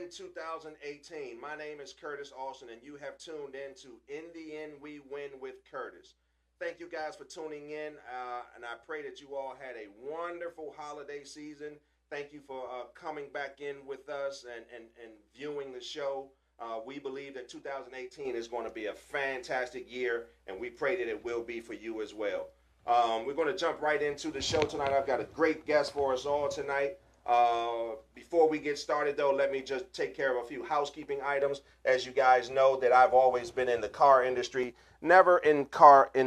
in 2018. My name is Curtis Austin, and you have tuned in to In the End We Win with Curtis. Thank you guys for tuning in, and I pray that you all had a wonderful holiday season. Thank you for coming back in with us and viewing the show. We believe that 2018 is going to be a fantastic year, and we pray that it will be for you as well. We're going to jump right into the show tonight. I've got a great guest for us all tonight. Before we get started, though, let me just take care of a few housekeeping items. As you guys know, that I've always been in the car industry, never in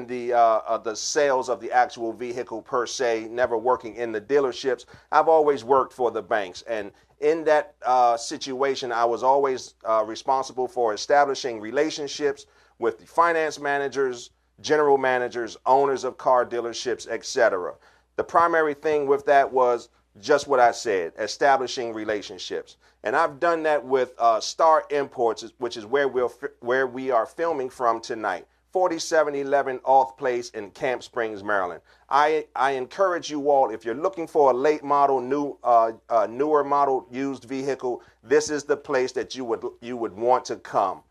the sales of the actual vehicle per se, never working in the dealerships. I've always worked for the banks, and in that situation, I was always responsible for establishing relationships with the finance managers, general managers, owners of car dealerships, etc. The primary thing with that was just what I said, establishing relationships. And I've done that with Star Imports, which is where we are filming from tonight. 4711 Auth Place in Camp Springs, Maryland. I encourage you all, if you're looking for a late model, newer model used vehicle, this is the place that you would want to come.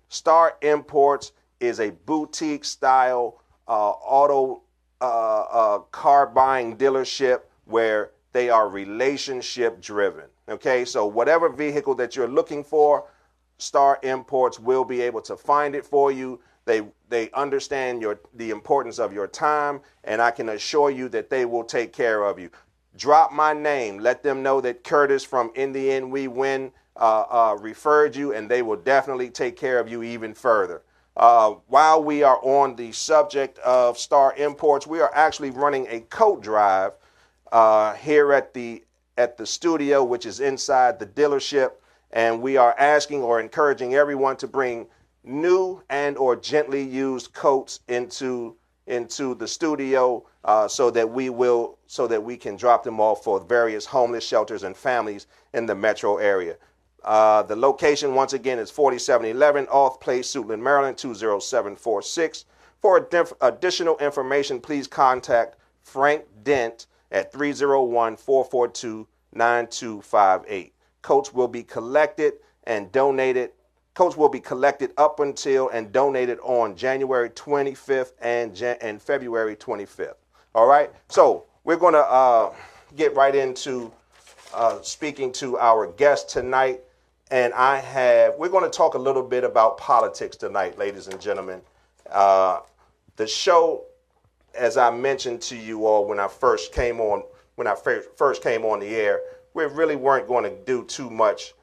Star Imports is a boutique style auto car buying dealership where they are relationship driven. Okay, so whatever vehicle that you're looking for, Star Imports will be able to find it for you. They understand the importance of your time, and I can assure you that they will take care of you. Drop my name. Let them know that Curtis from In the End We Win referred you, and they will definitely take care of you even further. While we are on the subject of Star Imports, we are actually running a coat drive here at the studio, which is inside the dealership, and we are asking or encouraging everyone to bring new and or gently used coats into the studio so that we can drop them off for various homeless shelters and families in the metro area. The location once again is 4711 Auth Place, Suitland, Maryland 20746. For additional information, please contact Frank Dent at 301-442-9258. Coats will be collected and donated. Coats will be collected up until and donated on January 25th and February 25th. All right. So we're going to get right into speaking to our guest tonight, and we're going to talk a little bit about politics tonight, ladies and gentlemen. The show, as I mentioned to you all when I first came on the air, we really weren't going to do too much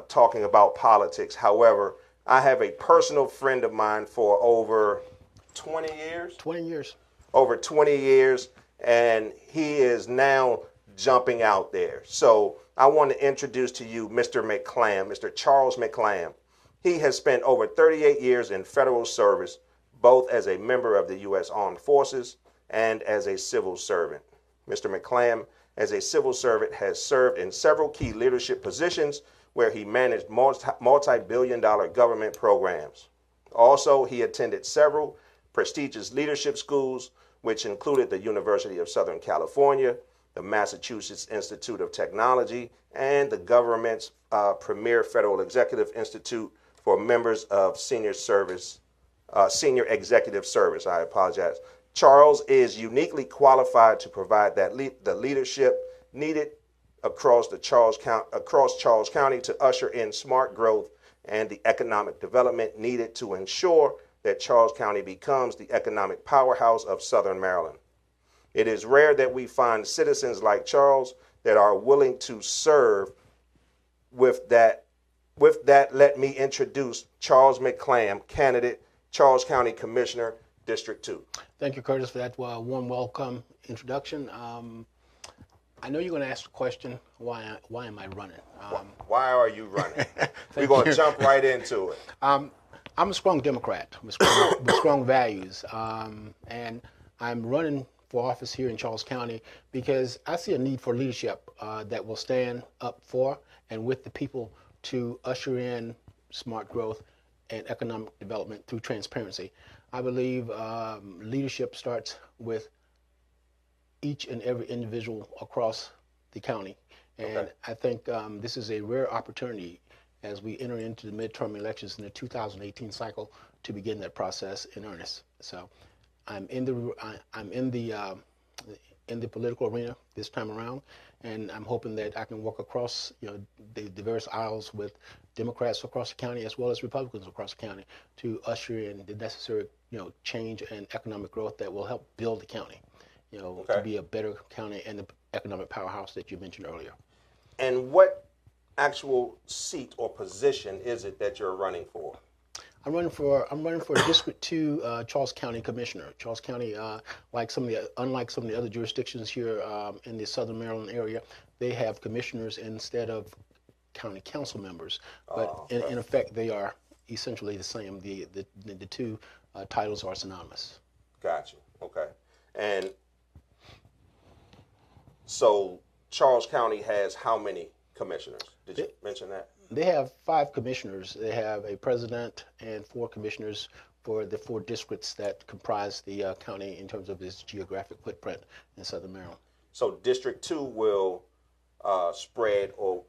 talking about politics. However, I have a personal friend of mine for over 20 years. 20 years. Over 20 years, and he is now jumping out there. So I want to introduce to you Mr. McClam, Mr. Charles McClam. He has spent over 38 years in federal service, both as a member of the U.S. Armed Forces and as a civil servant. Mr. McClam, as a civil servant, has served in several key leadership positions where he managed multi-billion-dollar government programs. Also, he attended several prestigious leadership schools, which included the University of Southern California, the Massachusetts Institute of Technology, and the government's premier federal executive institute for members of senior executive service. I apologize. Charles is uniquely qualified to provide the leadership needed across Charles County to usher in smart growth and the economic development needed to ensure that Charles County becomes the economic powerhouse of Southern Maryland. It is rare that we find citizens like Charles that are willing to serve. With that, let me introduce Charles McClam, candidate, Charles County Commissioner, District 2. Thank you, Curtis, for that warm welcome introduction. I know you're going to ask the question, why am I running? Why are you running? We're going to jump right into it. I'm a strong Democrat with strong values, and I'm running for office here in Charles County because I see a need for leadership that will stand up for and with the people to usher in smart growth and economic development through transparency. I believe leadership starts with each and every individual across the county. And okay. I think this is a rare opportunity as we enter into the midterm elections in the 2018 cycle to begin that process in earnest. So I'm in the political arena this time around, and I'm hoping that I can work across the various aisles with Democrats across the county as well as Republicans across the county to usher in the necessary change and economic growth that will help build the county, to be a better county and the economic powerhouse that you mentioned earlier. And what actual seat or position is it that you're running for? I'm running for District 2 Charles County Commissioner. Charles County, unlike some of the other jurisdictions here in the Southern Maryland area, they have commissioners instead of county council members. But in effect, they are essentially the same. The two titles are synonymous. Gotcha. Okay. And so Charles County has how many commissioners? Did you mention that? They have 5 commissioners. They have a president and 4 commissioners for the 4 districts that comprise the county in terms of its geographic footprint in Southern Maryland. So District 2 will spread, or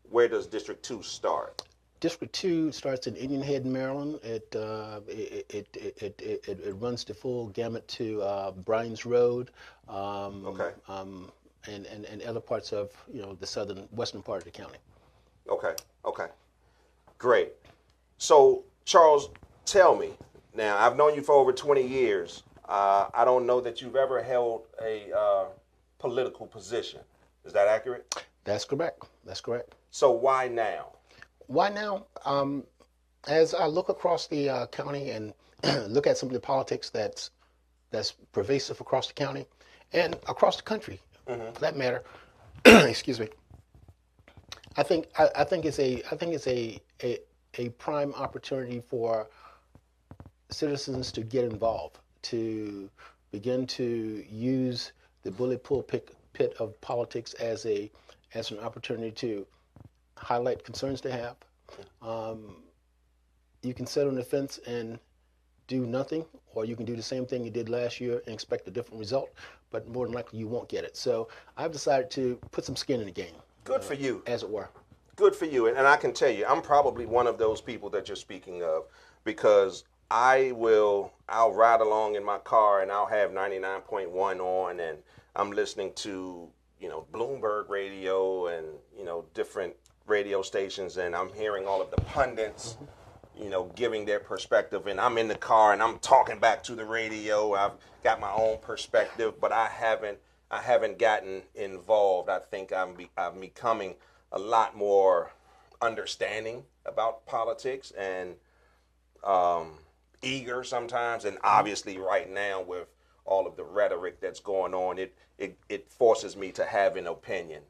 where does District 2 start? District 2 starts in Indian Head, Maryland. It runs the full gamut to Brines Road, and other parts of the western part of the county. Okay, great. So Charles, tell me now. I've known you for over 20 years. I don't know that you've ever held a political position. Is that accurate? That's correct. So why now? Why now? As I look across the county and look at some of the politics that's pervasive across the county and across the country, for that matter, excuse me. I think it's a prime opportunity for citizens to get involved, to begin to use the bully pulpit of politics as an opportunity to highlight concerns they have. You can sit on the fence and do nothing, or you can do the same thing you did last year and expect a different result, but more than likely you won't get it. So I've decided to put some skin in the game. Good for you. As it were. Good for you. And I can tell you, I'm probably one of those people that you're speaking of, because I'll ride along in my car and I'll have 99.1 on, and I'm listening to, Bloomberg radio and, different radio stations, and I'm hearing all of the pundits, giving their perspective, and I'm in the car and I'm talking back to the radio. I've got my own perspective, but I haven't gotten involved. I think I'm becoming a lot more understanding about politics and eager sometimes, and obviously right now with all of the rhetoric that's going on, it forces me to have an opinion.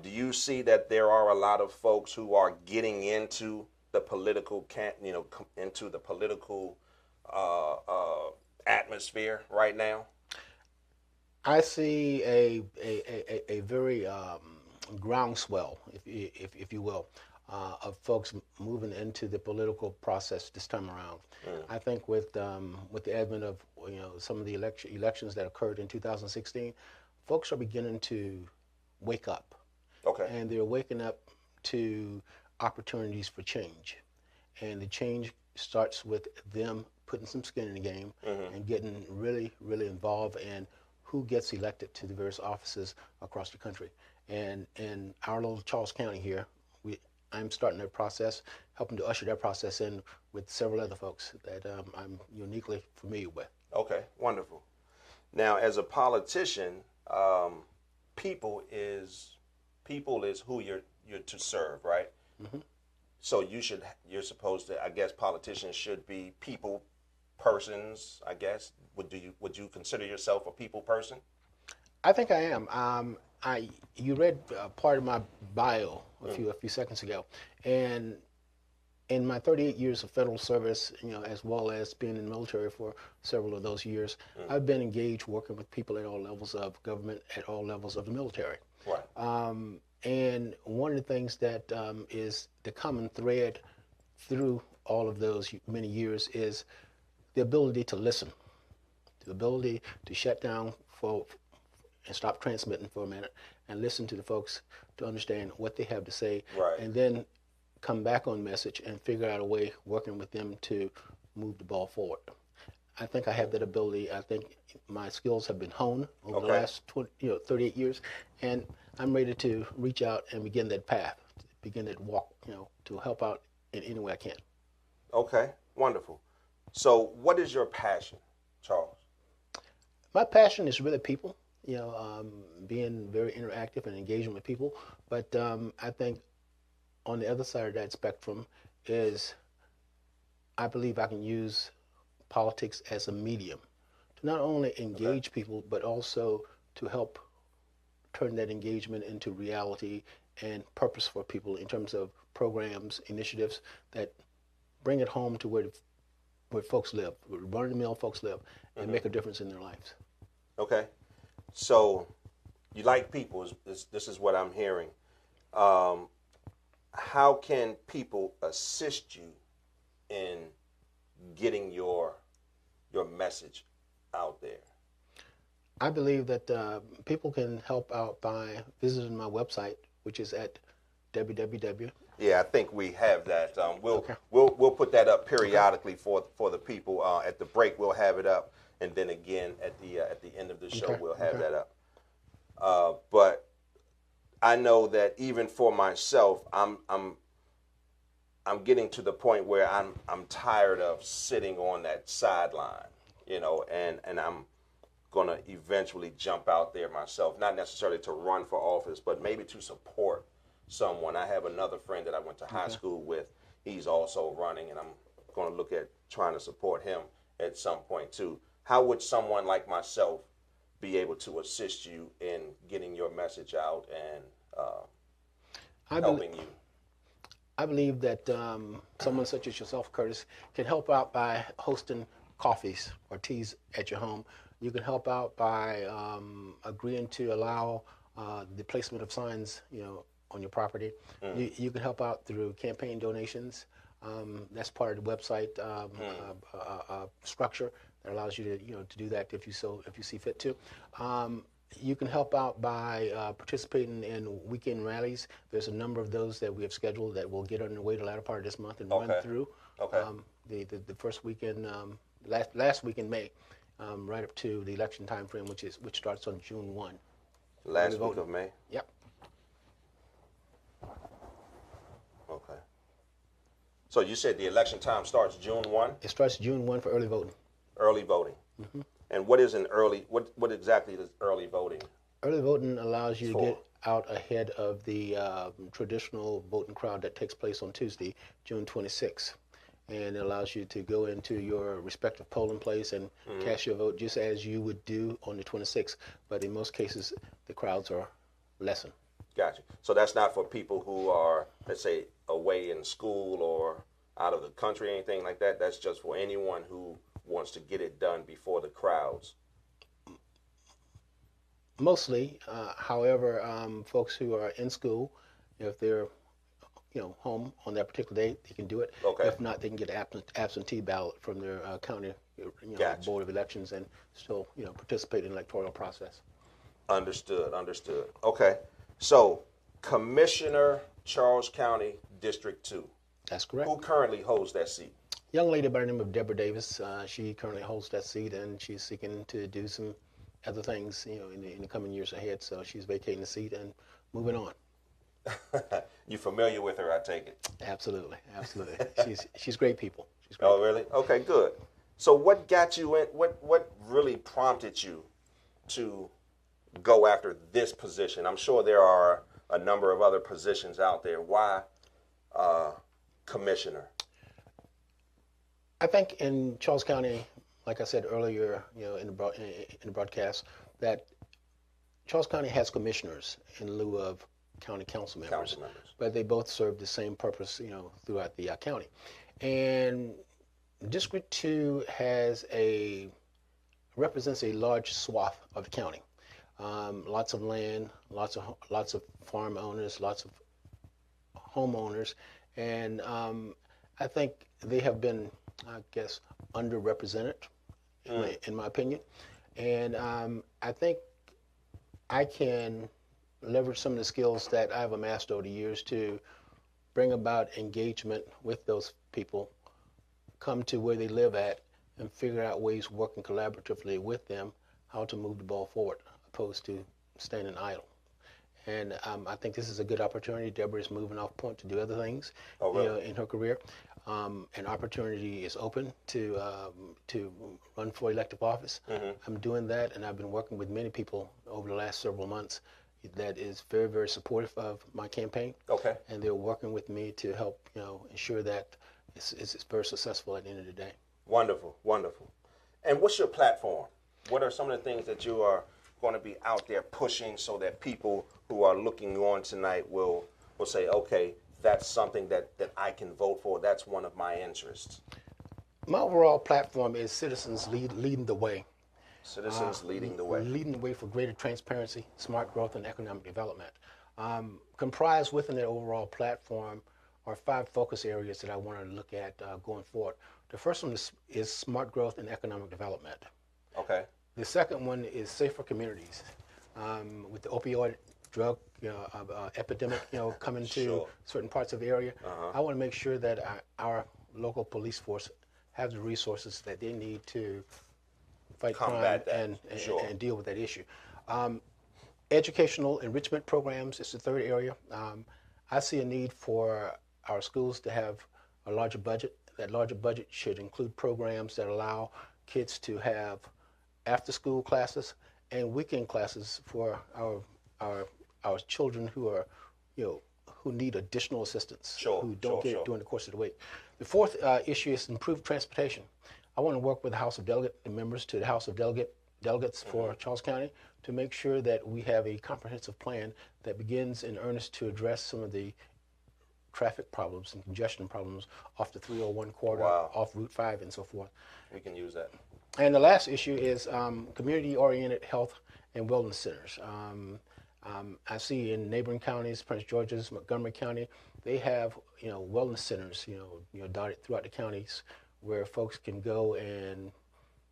Do you see that there are a lot of folks who are getting into the political atmosphere right now? I see a very groundswell, if you will, of folks moving into the political process this time around. I think with the advent of some of the elections that occurred in 2016, folks are beginning to wake up. Okay. And they're waking up to opportunities for change, and the change starts with them putting some skin in the game and getting really, really involved in who gets elected to the various offices across the country. And in our little Charles County here, I'm starting that process, helping to usher that process in with several other folks that I'm uniquely familiar with. Okay, wonderful. Now, as a politician, people is who you're to serve, right? Mm-hmm. So you're supposed to, I guess, politicians should be people persons, I guess. Would you consider yourself a people person? I think I am. You read part of my bio a few seconds ago, and in my 38 years of federal service, as well as being in the military for several of those years, I've been engaged working with people at all levels of government, at all levels of the military. Right. And one of the things that is the common thread through all of those many years is the ability to listen, the ability to shut down and stop transmitting for a minute and listen to the folks to understand what they have to say, right, and then come back on message and figure out a way working with them to move the ball forward. I think I have that ability. I think my skills have been honed over the last 38 years, and I'm ready to reach out and begin that path, begin that walk, to help out in any way I can. Okay, wonderful. So what is your passion, Charles? My passion is really people, being very interactive and engaging with people. But I think on the other side of that spectrum is I believe I can use politics as a medium to not only engage people, but also to help turn that engagement into reality and purpose for people in terms of programs, initiatives that bring it home to where folks live, where run-of-the-mill folks live, and make a difference in their lives. Okay. So you like people, this is what I'm hearing. How can people assist you in getting your message out there? I believe that people can help out by visiting my website, which is at www. Yeah, I think we have that. We'll put that up periodically for the people. At the break, we'll have it up, and then again at the end of the show, we'll have that up. But I know that even for myself, I'm getting to the point where I'm tired of sitting on that sideline, and I'm gonna eventually jump out there myself, not necessarily to run for office, but maybe to support someone. I have another friend that I went to high school with. He's also running, and I'm going to look at trying to support him at some point too. How would someone like myself be able to assist you in getting your message out and helping you? I believe that someone such as yourself, Curtis, can help out by hosting coffees or teas at your home. You can help out by agreeing to allow the placement of signs, on your property. You can help out through campaign donations. That's part of the website structure that allows you to do that if you see fit to. You can help out by participating in weekend rallies. There's a number of those that we have scheduled that will get underway the latter part of this month and run through the first weekend, last week in May, right up to the election time frame, which starts on June 1. Last week of May? Yep. Okay. So you said the election time starts June 1? It starts June 1 for early voting. Early voting. Mm-hmm. And what is what exactly is early voting? Early voting allows you to get out ahead of the traditional voting crowd that takes place on Tuesday, June 26th. And it allows you to go into your respective polling place and cast your vote just as you would do on the 26th. But in most cases, the crowds are lessened. Gotcha. So that's not for people who are, let's say, away in school or out of the country or anything like that. That's just for anyone who wants to get it done before the crowds. Mostly, however, folks who are in school, if they're home on that particular day, they can do it. Okay. If not, they can get absentee ballot from their county Gotcha. board of elections and still participate in the electoral process. Understood. Okay. So, Commissioner, Charles County District 2. That's correct. Who currently holds that seat? Young lady by the name of Deborah Davis. She currently holds that seat, and she's seeking to do some other things, in the coming years ahead. So she's vacating the seat and moving on. You familiar with her, I take it? Absolutely. She's great people. Oh, really? Okay, good. So what got you in? What really prompted you to go after this position? I'm sure there are a number of other positions out there. Why commissioner? I think in Charles County, like I said earlier, in the broadcast, that Charles County has commissioners in lieu of county council members, but they both serve the same purpose, throughout the county. And District 2 represents a large swath of the county. Lots of land, lots of farm owners, lots of homeowners, and I think they have been, underrepresented, in my opinion. And I think I can leverage some of the skills that I've amassed over the years to bring about engagement with those people, come to where they live at, and figure out ways working collaboratively with them how to move the ball forward, opposed to standing idle. And I think this is a good opportunity. Deborah is moving off point to do other things in her career. An opportunity is open to run for elective office. I'm doing that, and I've been working with many people over the last several months that is very, very supportive of my campaign. Okay. And they're working with me to help, ensure that it's very successful at the end of the day. Wonderful, wonderful. And what's your platform? What are some of the things that you are going to be out there pushing so that people who are looking on tonight will say, okay, that's something that I can vote for. That's one of my interests. My overall platform is citizens leading the way. Citizens leading the way. Leading the way for greater transparency, smart growth, and economic development. Comprised within that overall platform are 5 focus areas that I want to look at going forward. The first one is smart growth and economic development. Okay. The second one is safer communities. With the opioid drug epidemic, coming to certain parts of the area, I want to make sure that our local police force have the resources that they need to fight crime and deal with that issue. Educational enrichment programs is the third area. I see a need for our schools to have a larger budget. That larger budget should include programs that allow kids to have after-school classes and weekend classes for our children who are, who need additional assistance, who don't get it during the course of the week. The fourth issue is improved transportation. I want to work with the House of Delegates, the members to the House of Delegates for Charles County, to make sure that we have a comprehensive plan that begins in earnest to address some of the traffic problems and congestion problems off the 301 corridor, off Route 5 and so forth. We can use that. And the last issue is community-oriented health and wellness centers. I see in neighboring counties, Prince George's, Montgomery County, they have wellness centers dotted throughout the counties where folks can go and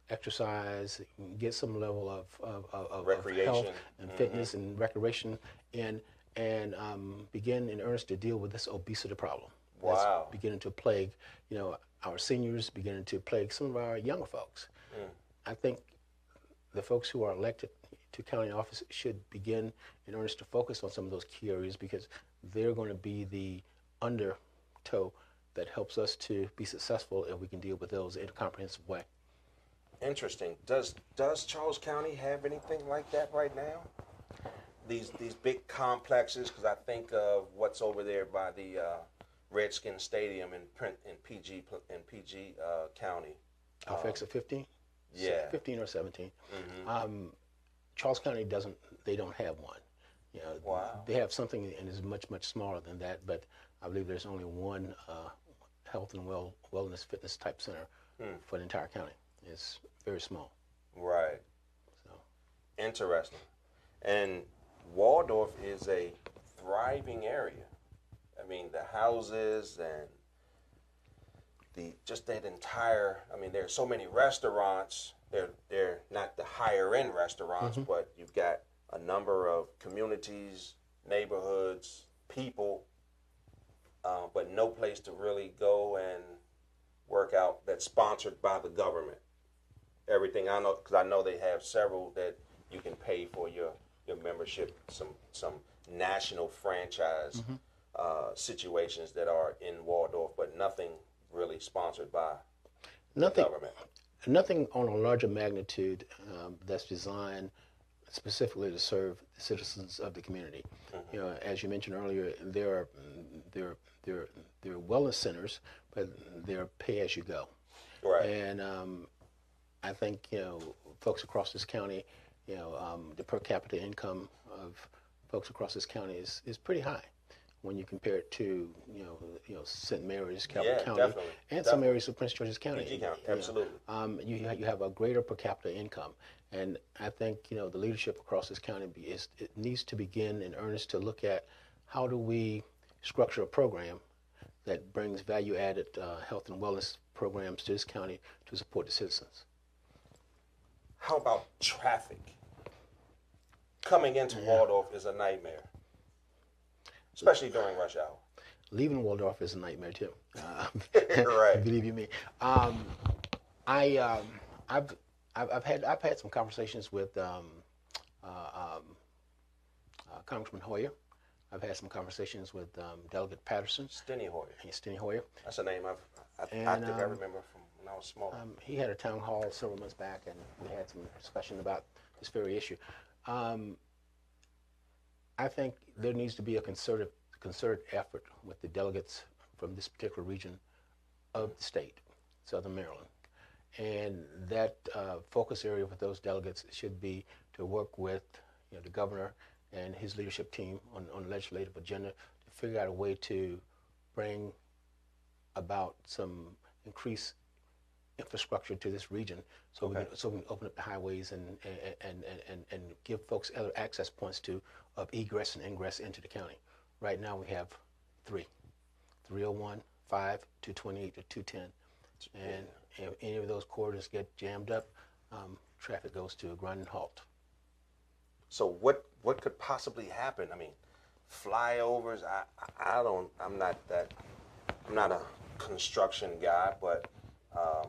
exercise, get some level of health and fitness and recreation, and begin in earnest to deal with this obesity problem. That's beginning to plague, our seniors, beginning to plague some of our younger folks. I think the folks who are elected to county office should begin in earnest to focus on some of those key areas, because they're going to be the undertow that helps us to be successful if we can deal with those in a comprehensive way. Interesting. Does Charles County have anything like that right now? These big complexes, because I think of what's over there by the Redskins Stadium in PG County. Off exit 15? Yeah. 15 or 17. Charles County they don't have one. They have something and it's much, much smaller than that, but I believe there's only one health and wellness fitness type center for the entire county. It's very small. Right. So interesting. And Waldorf is a thriving area. I mean, the houses and just that entire, there's so many restaurants. They're not the higher end restaurants, but you've got a number of communities, neighborhoods, people, but no place to really go and work out that's sponsored by the government. Everything I know, because I know they have several that you can pay for your membership, some national franchise situations that are in Waldorf, but nothing really sponsored by the government. Nothing on a larger magnitude that's designed specifically to serve the citizens of the community. As you mentioned earlier, there are wellness centers, but they're pay as you go. Right. And I think folks across this county, the per capita income of folks across this county is pretty high when you compare it to St. Mary's, Calvert County, and some areas of Prince George's County. PG County, absolutely. You have a greater per capita income, and I think the leadership across this county it needs to begin in earnest to look at how do we structure a program that brings value-added health and wellness programs to this county to support the citizens. How about traffic? Coming into Waldorf is a nightmare, especially during rush hour. leaving Waldorf is a nightmare too. Right. Believe you me. I I've, I've had some conversations with Congressman Hoyer. I've had some conversations with Delegate Patterson Steny Hoyer. and Steny Hoyer. That's a name I think I remember from when I was small. He had a town hall several months back, and we had some discussion about this very issue. I think there needs to be a concerted effort with the delegates from this particular region of the state, Southern Maryland. And that focus area with those delegates should be to work with the governor and his leadership team on the legislative agenda to figure out a way to bring about some increased infrastructure to this region, so Okay. we can open up the highways and give folks other access points of egress and ingress into the county. Right now we have three: 301, 5, 228 to 210, and if any of those corridors get jammed up, traffic goes to a grinding halt. So what could possibly happen? I mean, flyovers. I'm not a construction guy, but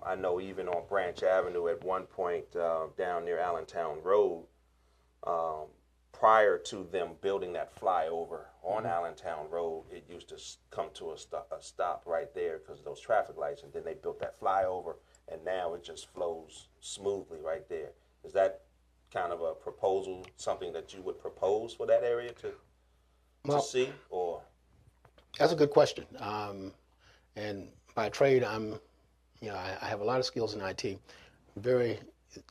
I know even on Branch Avenue at one point down near Allentown Road, prior to them building that flyover on Allentown Road, it used to come to a stop right there because of those traffic lights, and then they built that flyover, and now it just flows smoothly right there. Is that kind of a proposal, something that you would propose for that area to see, or? That's a good question. And by trade, I have a lot of skills in IT, very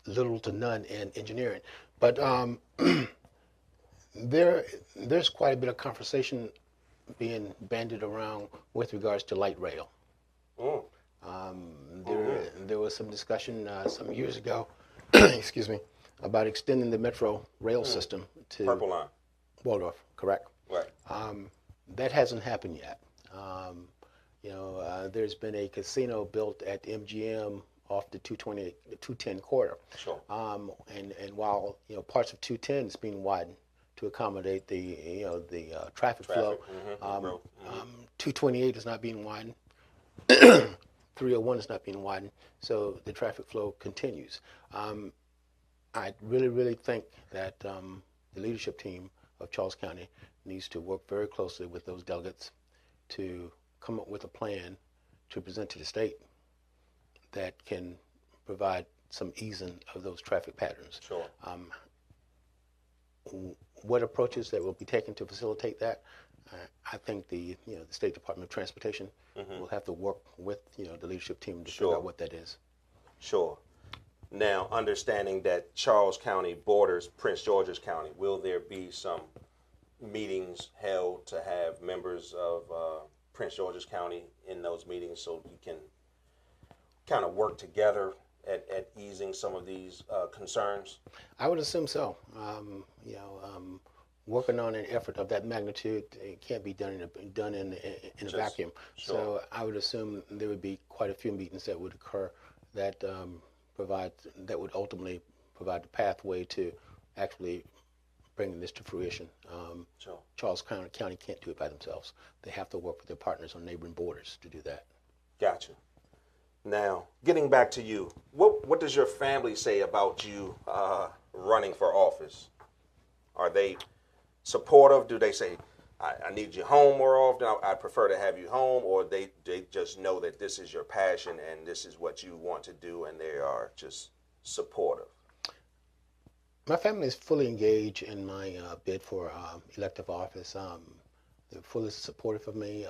little to none in engineering. But there's quite a bit of conversation being bandied around with regards to light rail. Mm. There was some discussion some years ago, excuse me, about extending the metro rail system to Purple Line. Waldorf, correct? Right. That hasn't happened yet. There's been a casino built at MGM off the 210 corridor. Sure. And while parts of 210 is being widened to accommodate the traffic flow, 228 is not being widened. 301 is not being widened, so the traffic flow continues. I really think that the leadership team of Charles County needs to work very closely with those delegates to come up with a plan to present to the state that can provide some easing of those traffic patterns. Sure. What approaches that will be taken to facilitate that? I think the State Department of Transportation will have to work with the leadership team to figure out what that is. Sure. Now, understanding that Charles County borders Prince George's County, will there be some meetings held to have members of Prince George's County in those meetings so you can kind of work together at easing some of these concerns? I would assume so. Working on an effort of that magnitude, it can't be done in a vacuum. Sure. So I would assume there would be quite a few meetings that would occur that would ultimately provide the pathway to actually bringing this to fruition. Sure. Charles County can't do it by themselves. They have to work with their partners on neighboring borders to do that. Gotcha. Now, getting back to you, what does your family say about you running for office? Are they supportive? Do they say, I need you home more often, I prefer to have you home, or they just know that this is your passion and this is what you want to do and they are just supportive? My family is fully engaged in my bid for elective office. They're fully supportive of me.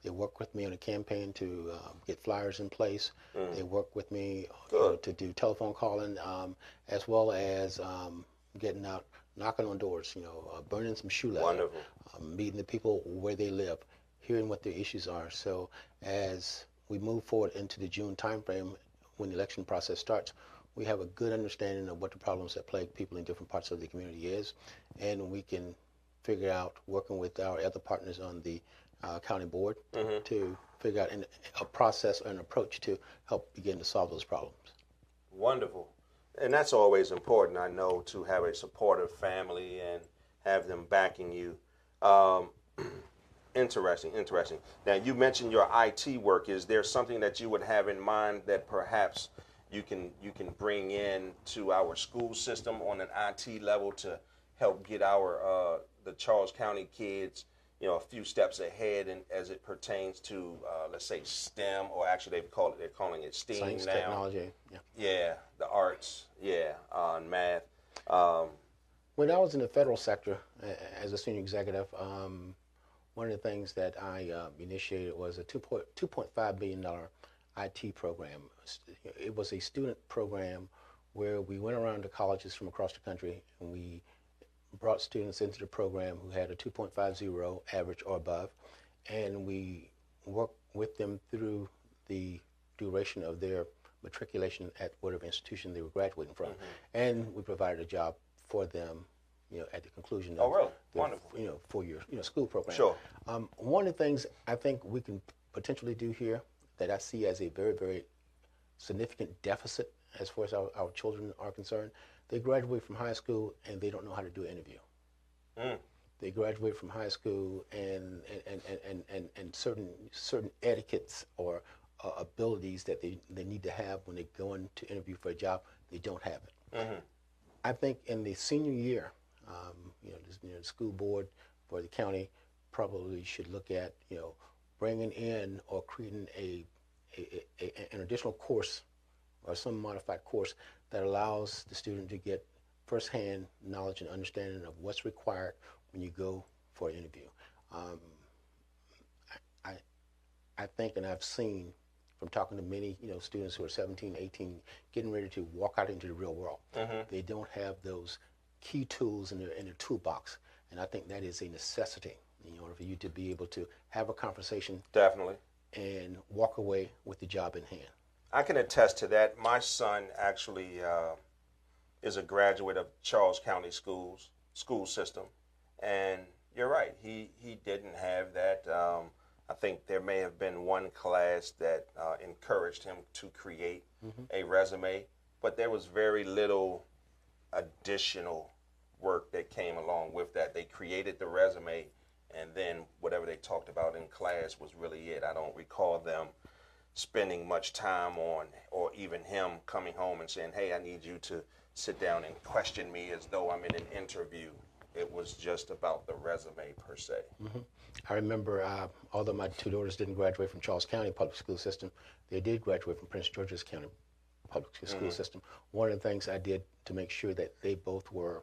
They work with me on a campaign to get flyers in place. They work with me to do telephone calling, as well as getting out, knocking on doors, burning some shoe leather. Wonderful. Meeting the people where they live, hearing what their issues are. So as we move forward into the June timeframe, when the election process starts, we have a good understanding of what the problems that plague people in different parts of the community is, and we can figure out, working with our other partners on the county board, to figure out a process or an approach to help begin to solve those problems. Wonderful. And that's always important, I know, to have a supportive family and have them backing you. Interesting, interesting. Now, you mentioned your IT work. Is there something that you would have in mind that perhaps you can bring in to our school system on an IT level to help get our the Charles County kids, a few steps ahead, and as it pertains to let's say STEM, or actually they're calling it STEAM Science, now. technology. Yeah. Yeah, the arts. Yeah, and math. Um, When I was in the federal sector as a senior executive, one of the things that I initiated was a $2.5 billion IT program. It was a student program where we went around to colleges from across the country and we brought students into the program who had a 2.50 average or above, and we worked with them through the duration of their matriculation at whatever institution they were graduating from, and we provided a job for them, at the conclusion of really? the Wonderful. 4-year school program. Sure. One of the things I think we can potentially do here that I see as a very, very significant deficit as far as our children are concerned, they graduate from high school and they don't know how to do an interview. They graduate from high school and certain etiquettes or abilities that they need to have when they go in to interview for a job, they don't have it. I think in the senior year, the school board for the county probably should look at, bringing in or creating an additional course or some modified course that allows the student to get firsthand knowledge and understanding of what's required when you go for an interview. I think, and I've seen from talking to many, students who are 17, 18, getting ready to walk out into the real world. They don't have those key tools in their toolbox, and I think that is a necessity in order for you to be able to have a conversation. Definitely. And walk away with the job in hand. I can attest to that. My son actually is a graduate of Charles County school system, and you're right. He didn't have that. I think there may have been one class that encouraged him to create a resume, but there was very little additional work that came along with that. They created the resume, and then whatever they talked about in class was really it. I don't recall them spending much time on, or even him coming home and saying, hey, I need you to sit down and question me as though I'm in an interview. It was just about the resume per se. I remember, although my two daughters didn't graduate from Charles County Public School System, they did graduate from Prince George's County Public School System. One of the things I did to make sure that they both were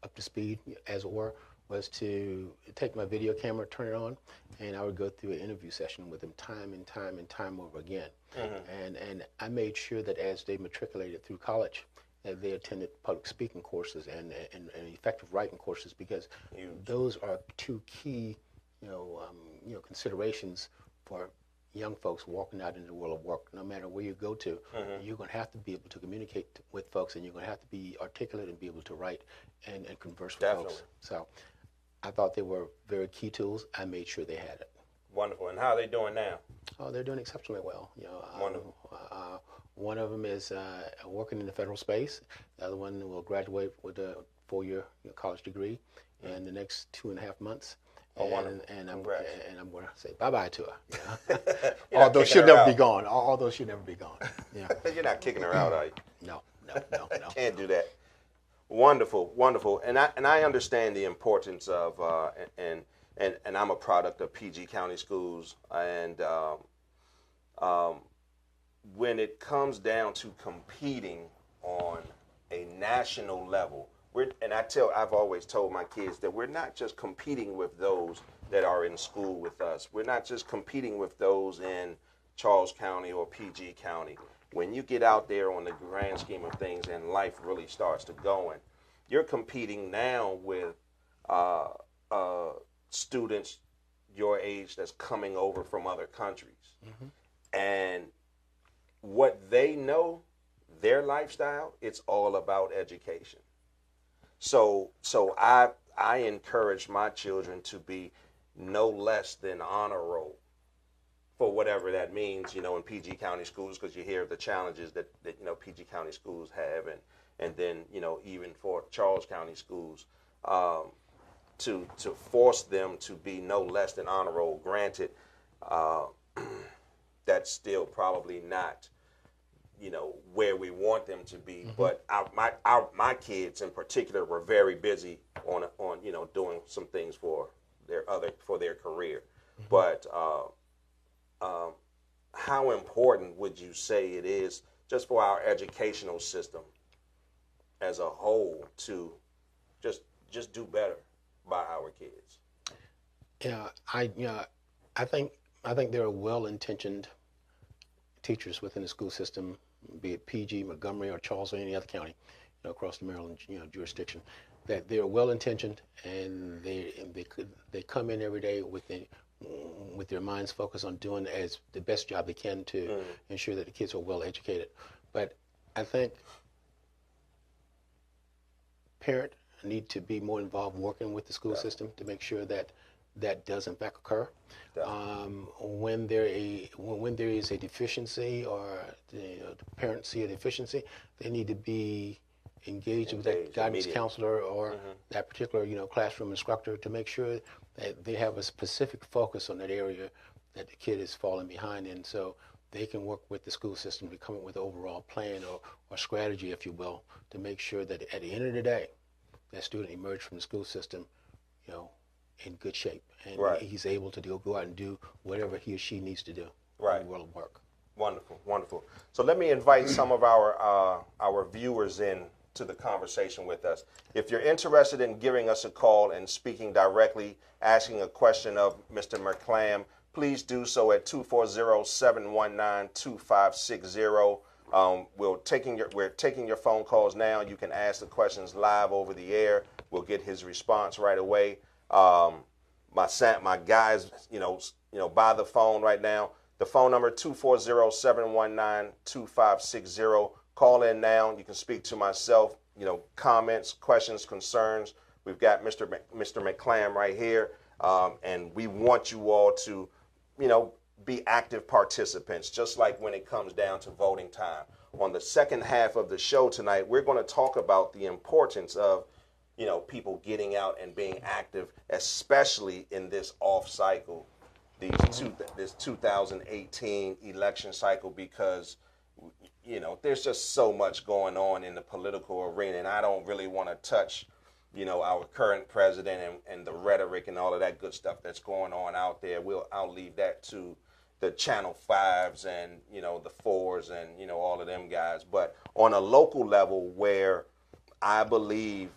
up to speed, as it were, was to take my video camera, turn it on, and I would go through an interview session with them time and time over again. And I made sure that as they matriculated through college, that they attended public speaking courses and effective writing courses, because those are two key, considerations for young folks walking out into the world of work. No matter where you go to, you're going to have to be able to communicate with folks, and you're going to have to be articulate and be able to write and converse with folks. So I thought they were very key tools. I made sure they had it. Wonderful. And how are they doing now? Oh, they're doing exceptionally well. Wonderful. One of them is working in the federal space. The other one will graduate with a 4-year college degree in the next 2.5 months. And I'm going to say bye-bye to her. Although she'll never be gone. Although she'll never be gone. Yeah. You're not kicking her out, are you? No. Can't do that. Wonderful, wonderful. And I understand the importance of and I'm a product of PG County Schools, and when it comes down to competing on a national level, I've always told my kids that we're not just competing with those that are in school with us. We're not just competing with those in Charles County or PG County. When you get out there on the grand scheme of things and life really starts to going, you're competing now with students your age that's coming over from other countries. And what they know, their lifestyle, it's all about education. So I encourage my children to be no less than honor roll, for whatever that means, in PG County schools, because you hear the challenges that PG County schools have, and then even for Charles County schools. to force them to be no less than honor roll. Granted, that's still probably not, where we want them to be. Mm-hmm. But my kids in particular were very busy on doing some things for their career. Mm-hmm. But how important would you say it is just for our educational system as a whole to just do better by our kids? Yeah, I think there are well-intentioned teachers within the school system, be it PG, Montgomery, or Charles, or any other county, across the Maryland, jurisdiction, that they're well-intentioned and they come in every day with their minds focused on doing as the best job they can to ensure that the kids are well educated. But I think parents need to be more involved working with the school system to make sure that that does in fact occur. When there is a deficiency or the parents see a deficiency, they need to be engaged with that guidance counselor or that particular classroom instructor to make sure that they have a specific focus on that area that the kid is falling behind in, so they can work with the school system to come up with an overall plan or strategy, if you will, to make sure that at the end of the day, that student emerged from the school system, in good shape, and he's able to go out and do whatever he or she needs to do in the world of work. Wonderful, wonderful. So let me invite some of our viewers in to the conversation with us. If you're interested in giving us a call and speaking directly, asking a question of Mr. McClam, please do so at 240-719-2560. We're taking your phone calls now. You can ask the questions live over the air. We'll get his response right away. My guys, by the phone right now. The phone number 240-719-2560. Call in now. You can speak to myself. Comments, questions, concerns. We've got Mr. McClam right here, and we want you all to, be active participants, just like when it comes down to voting time. On the second half of the show tonight, we're going to talk about the importance of, people getting out and being active, especially in this off cycle, this 2018 election cycle, because, there's just so much going on in the political arena, and I don't really want to touch, our current president and the rhetoric and all of that good stuff that's going on out there. I'll leave that to the Channel 5s and, the 4s and, all of them guys. But on a local level where I believe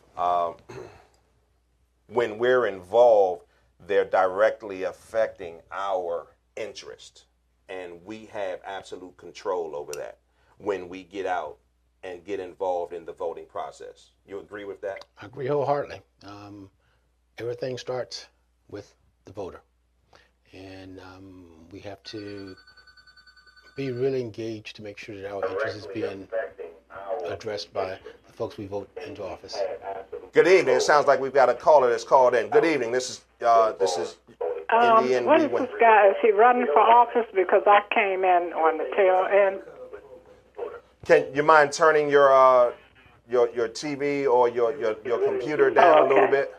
when we're involved, they're directly affecting our interest. And we have absolute control over that when we get out and get involved in the voting process. You agree with that? I agree wholeheartedly. Everything starts with the voter. And we have to be really engaged to make sure that our interest is being addressed by the folks we vote into office. Good evening. It sounds like we've got a caller that's called in. Good evening. This is what is this guy? Is he running for office? Because I came in on the tail end. Can you mind turning your TV or your computer down a little bit?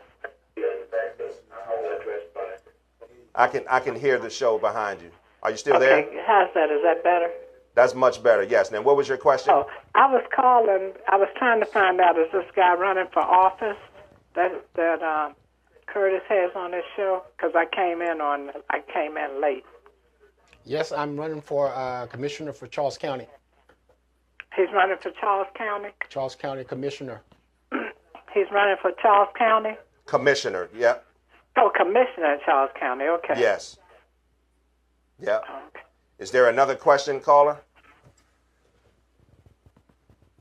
I can hear the show behind you. Are you still there? Okay, how's that? Is that better? That's much better, yes. Now, what was your question? Oh, I was trying to find out, is this guy running for office that Curtis has on his show? Because I came in late. Yes, I'm running for commissioner for Charles County. He's running for Charles County? Charles County Commissioner. He's running for Charles County? Commissioner, yep. Oh, commissioner in Charles County, okay. Yes. Yeah. Okay. Is there another question, caller?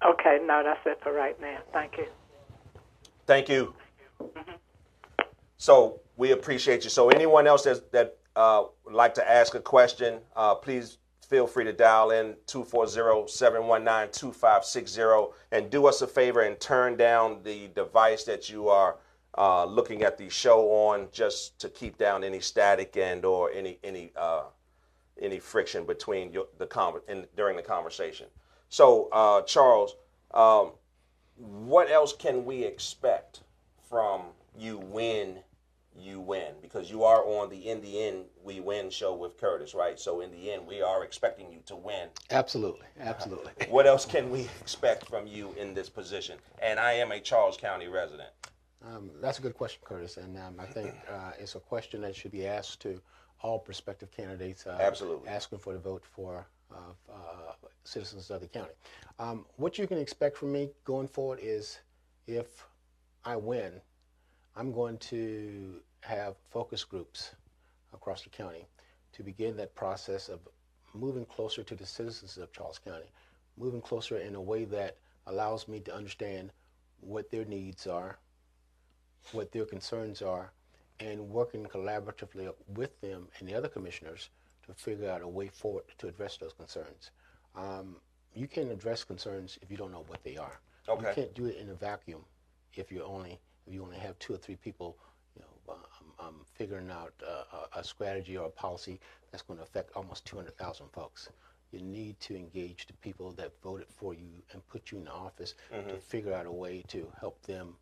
Okay, no, that's it for right now. Thank you. Thank you. Mm-hmm. So we appreciate you. So anyone else that would like to ask a question, please feel free to dial in 240-719-2560 and do us a favor and turn down the device that you are looking at the show on, just to keep down any static and or any friction between during the conversation. So Charles, what else can we expect from you when you win? Because you are on the In the End We Win show with Curtis, right? So in the end, we are expecting you to win. Absolutely, absolutely. What else can we expect from you in this position? And I am a Charles County resident. That's a good question, Curtis, and I think it's a question that should be asked to all prospective candidates. Absolutely. Asking for the vote for citizens of the county. What you can expect from me going forward is, if I win, I'm going to have focus groups across the county to begin that process of moving closer to the citizens of Charles County, moving closer in a way that allows me to understand what their needs are, what their concerns are, and working collaboratively with them and the other commissioners to figure out a way forward to address those concerns. You can't address concerns if you don't know what they are. Okay. You can't do it in a vacuum if you only have 2 or 3 people, figuring out a strategy or a policy that's going to affect almost 200,000 folks. You need to engage the people that voted for you and put you in the office to figure out a way to help them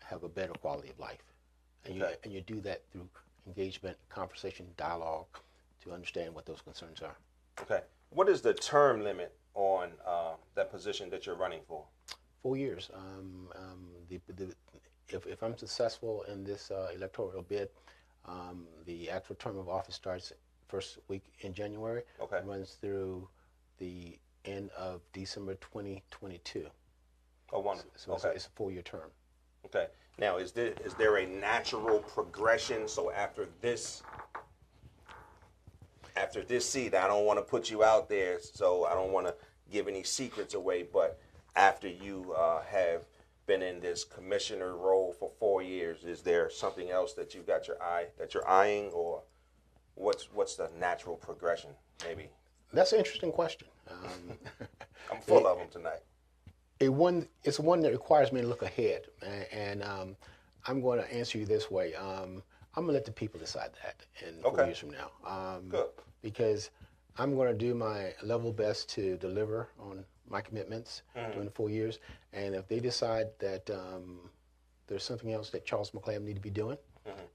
have a better quality of life. And you do that through engagement, conversation, dialogue, to understand what those concerns are. Okay. What is the term limit on that position that you're running for? 4 years. If I'm successful in this electoral bid, the actual term of office starts first week in January. Okay. Runs through the end of December 2022. Oh, wonderful. So okay. It's a 4-year term. Okay. Now, is there a natural progression? So after this seat, I don't want to put you out there, so I don't want to give any secrets away, but after you have been in this commissioner role for 4 years, is there something else that you've got you're eyeing, or what's the natural progression, maybe? That's an interesting question. I'm full of them tonight. It's one that requires me to look ahead, and I'm going to answer you this way. I'm going to let the people decide that in 4 years from now. Good. Because I'm going to do my level best to deliver on my commitments during the 4 years, and if they decide that there's something else that Charles McClam need to be doing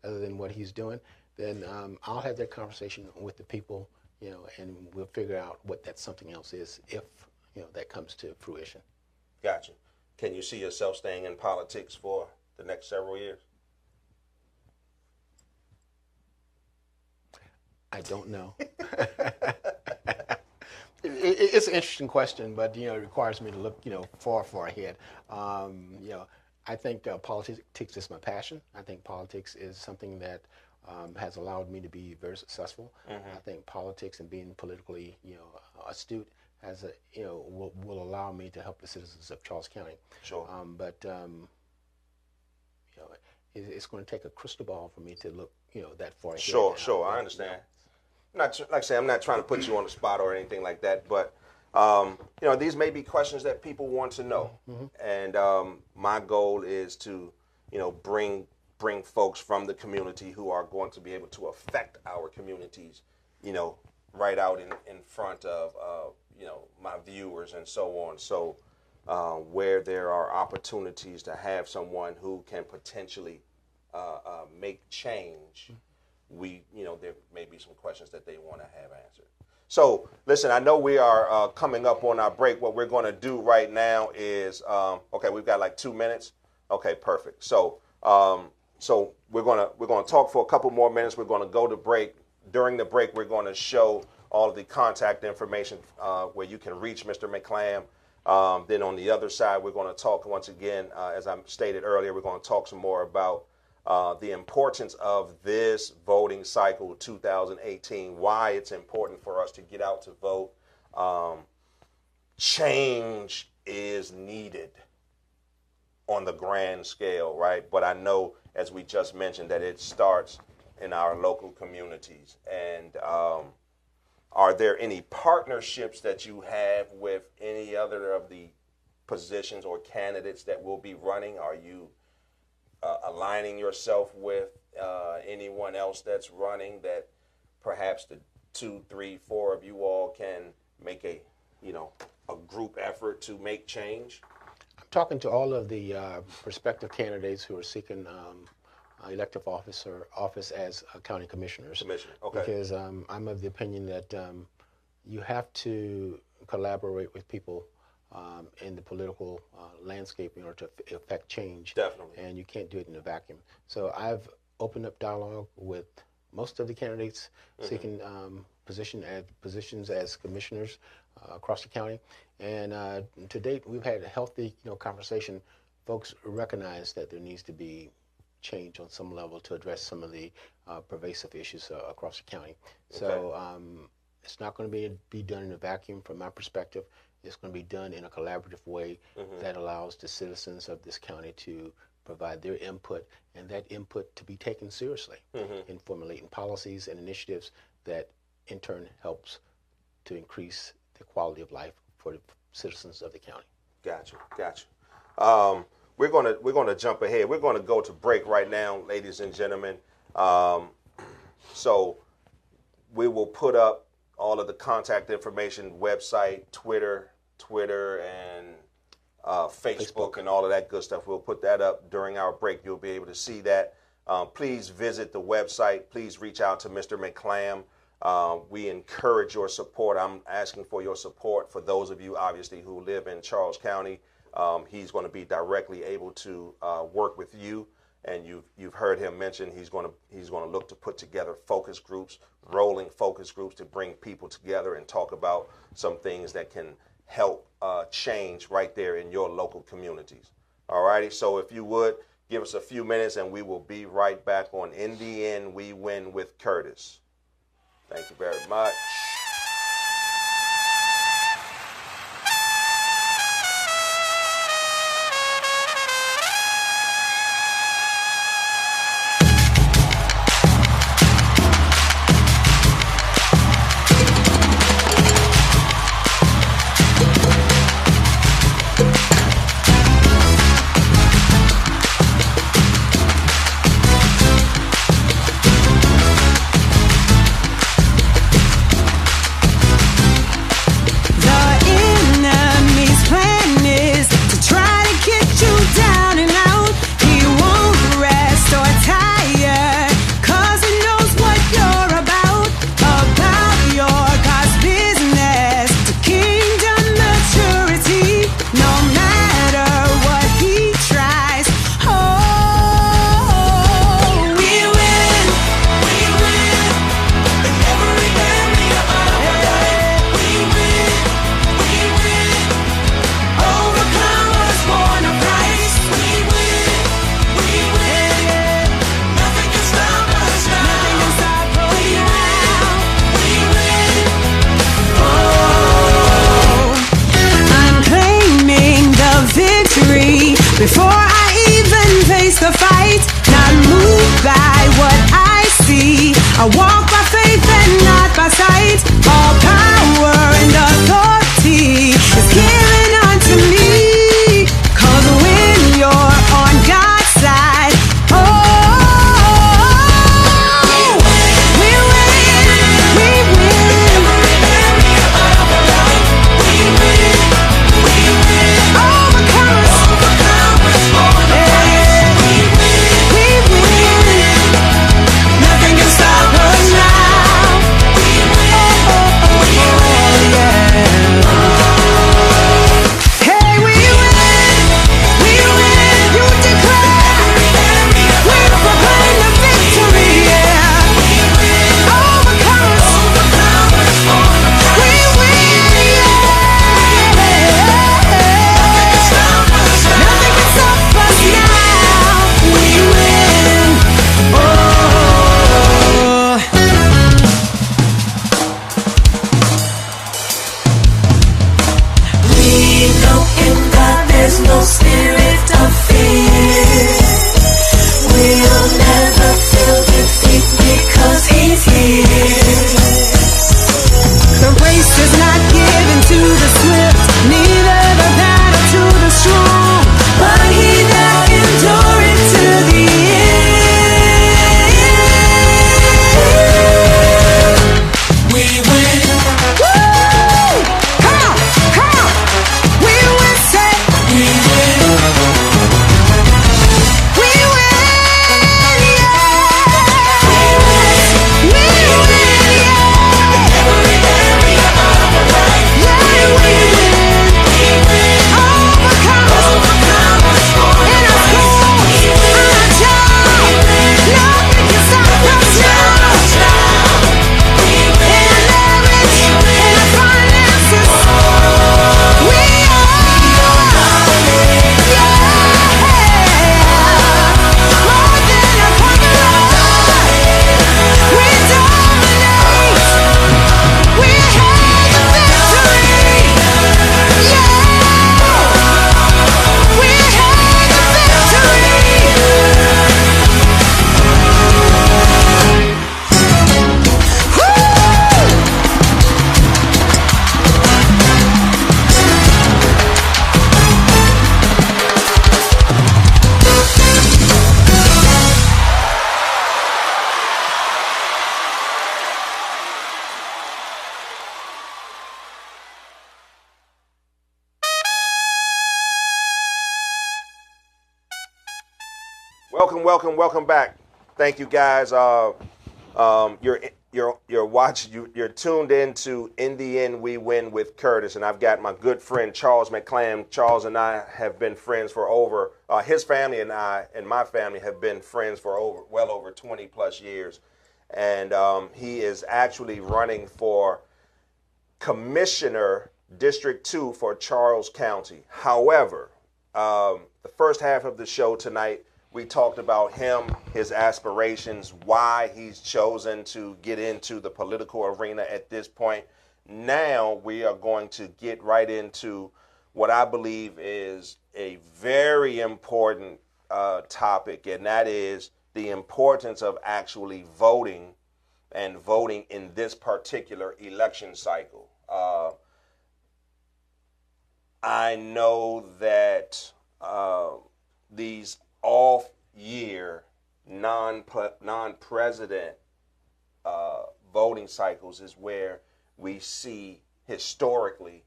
other than what he's doing, then I'll have that conversation with the people, and we'll figure out what that something else is if that comes to fruition. Gotcha. Can you see yourself staying in politics for the next several years? I don't know. It's an interesting question, but it requires me to look far ahead. I think politics is my passion. I think politics is something that has allowed me to be very successful. I think politics and being politically astute will allow me to help the citizens of Charles County. Sure. But it's going to take a crystal ball for me to look that far ahead. Sure. I understand. Like I say, I'm not trying to put you on the spot or anything like that, but these may be questions that people want to know, and my goal is to bring folks from the community who are going to be able to affect our communities, right out in front of my viewers and so on. So where there are opportunities to have someone who can potentially make change, there may be some questions that they want to have answered. So, listen, I know we are coming up on our break. What we're going to do right now is, we've got like 2 minutes. Okay, perfect. So, we're going to talk for a couple more minutes. We're going to go to break. During the break, we're going to show all of the contact information where you can reach Mr. McClam. Then on the other side, we're going to talk once again, as I stated earlier, we're going to talk some more about the importance of this voting cycle 2018, why it's important for us to get out to vote. Change is needed on the grand scale, right? But I know, as we just mentioned, that it starts in our local communities. And are there any partnerships that you have with any other of the positions or candidates that will be running? Are you aligning yourself with anyone else that's running, that perhaps the 2, 3, 4 of you all can make a group effort to make change? I'm talking to all of the prospective candidates who are seeking elective office as county commissioners. Commissioner, okay. Because I'm of the opinion that you have to collaborate with people in the political landscape in order to affect change. Definitely. And you can't do it in a vacuum. So I've opened up dialogue with most of the candidates seeking positions as commissioners across the county. And to date, we've had a healthy conversation. Folks recognize that there needs to be change on some level to address some of the pervasive issues across the county. So it's not going to be done in a vacuum from my perspective. It's going to be done in a collaborative way that allows the citizens of this county to provide their input, and that input to be taken seriously in formulating policies and initiatives that in turn helps to increase the quality of life for the citizens of the county. Gotcha. We're gonna jump ahead. We're gonna go to break right now, ladies and gentlemen. So we will put up all of the contact information, website, Twitter, and Facebook, and all of that good stuff. We'll put that up during our break. You'll be able to see that. Please visit the website. Please reach out to Mr. McClam. We encourage your support. I'm asking for your support for those of you, obviously, who live in Charles County. He's going to be directly able to work with you, and you've heard him mention he's going to look to put together focus groups, rolling focus groups to bring people together and talk about some things that can help change right there in your local communities. All righty. So if you would give us a few minutes, and we will be right back on In the End We Win with Curtis. Thank you very much. Before I even face the fight, not moved by what I see. I walk by faith and not by sight. All power and authority is given unto me. 'Cause when you're on God's side, we win. Nothing can stop us. Welcome back. Thank you guys. You're watching. You're tuned in to In the End We Win with Curtis, and I've got my good friend Charles McClam. Charles and I have been friends for over. His family and I and my family have been friends for well over 20 plus years, and he is actually running for Commissioner District 2 for Charles County. However, the first half of the show tonight, we talked about him, his aspirations, why he's chosen to get into the political arena at this point. Now we are going to get right into what I believe is a very important topic, and that is the importance of actually voting and voting in this particular election cycle. I know that these off-year, non-president voting cycles is where we see historically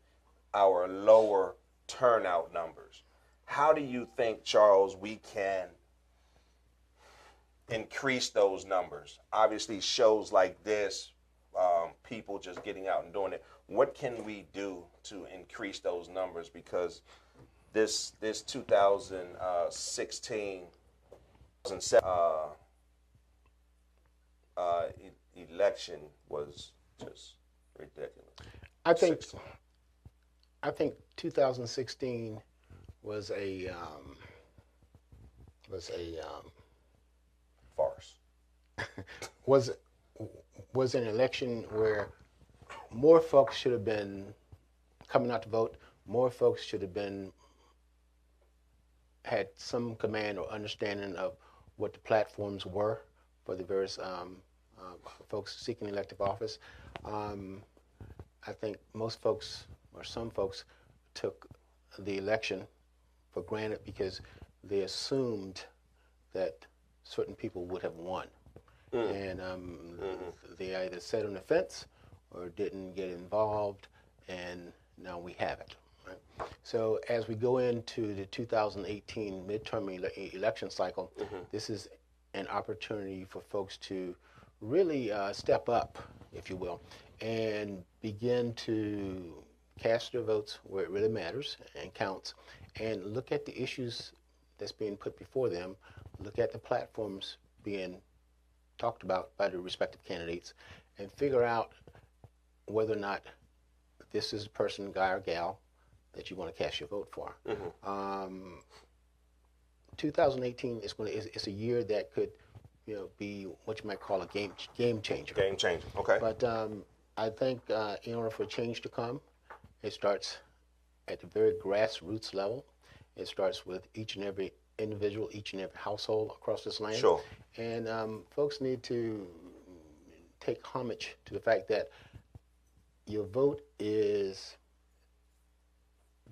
our lower turnout numbers. How do you think, Charles, we can increase those numbers? Obviously, shows like this, people just getting out and doing it. What can we do to increase those numbers? Because this 2016 election was just ridiculous. I think 2016 was a farce. was an election where more folks should have been coming out to vote. More folks should have had some command or understanding of what the platforms were for the various folks seeking elective office. I think most folks, or some folks, took the election for granted because they assumed that certain people would have won. And they either sat on the fence or didn't get involved, and now we have it. Right? So as we go into the 2018 midterm election cycle, this is an opportunity for folks to really step up, if you will, and begin to cast their votes where it really matters and counts, and look at the issues that's being put before them, look at the platforms being talked about by the respective candidates, and figure out whether or not this is the person, guy or gal, that you want to cast your vote for. 2018 is a year that could, be what you might call a game changer. Game changer. Okay. But I think in order for change to come, it starts at the very grassroots level. It starts with each and every individual, each and every household across this land. Sure. And folks need to take homage to the fact that your vote is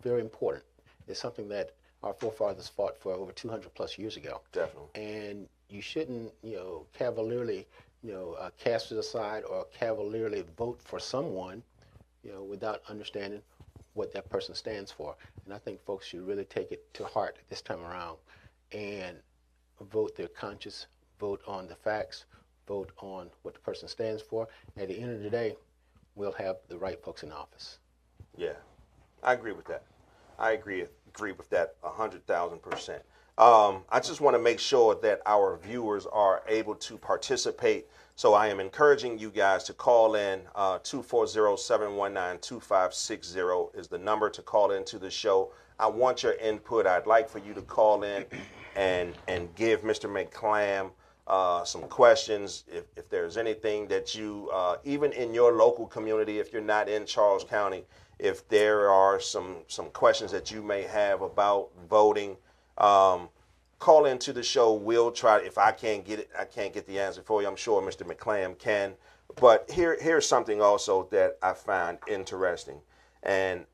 very important. It's something that our forefathers fought for over 200 plus years ago. Definitely. And you shouldn't, cavalierly, cast it aside or cavalierly vote for someone, without understanding what that person stands for. And I think folks should really take it to heart this time around and vote their conscience, vote on the facts, vote on what the person stands for. At the end of the day, we'll have the right folks in office. Yeah, I agree with that. I agree with that 100,000%. I just want to make sure that our viewers are able to participate. So I am encouraging you guys to call in. 240-719-2560 is the number to call into the show. I want your input. I'd like for you to call in and give Mr. McClam some questions. If there's anything that you, even in your local community, if you're not in Charles County, if there are some questions that you may have about voting, call into the show. We'll try. If I can't get it, I can't get the answer for you. I'm sure Mr. McClam can. But here's something also that I find interesting, and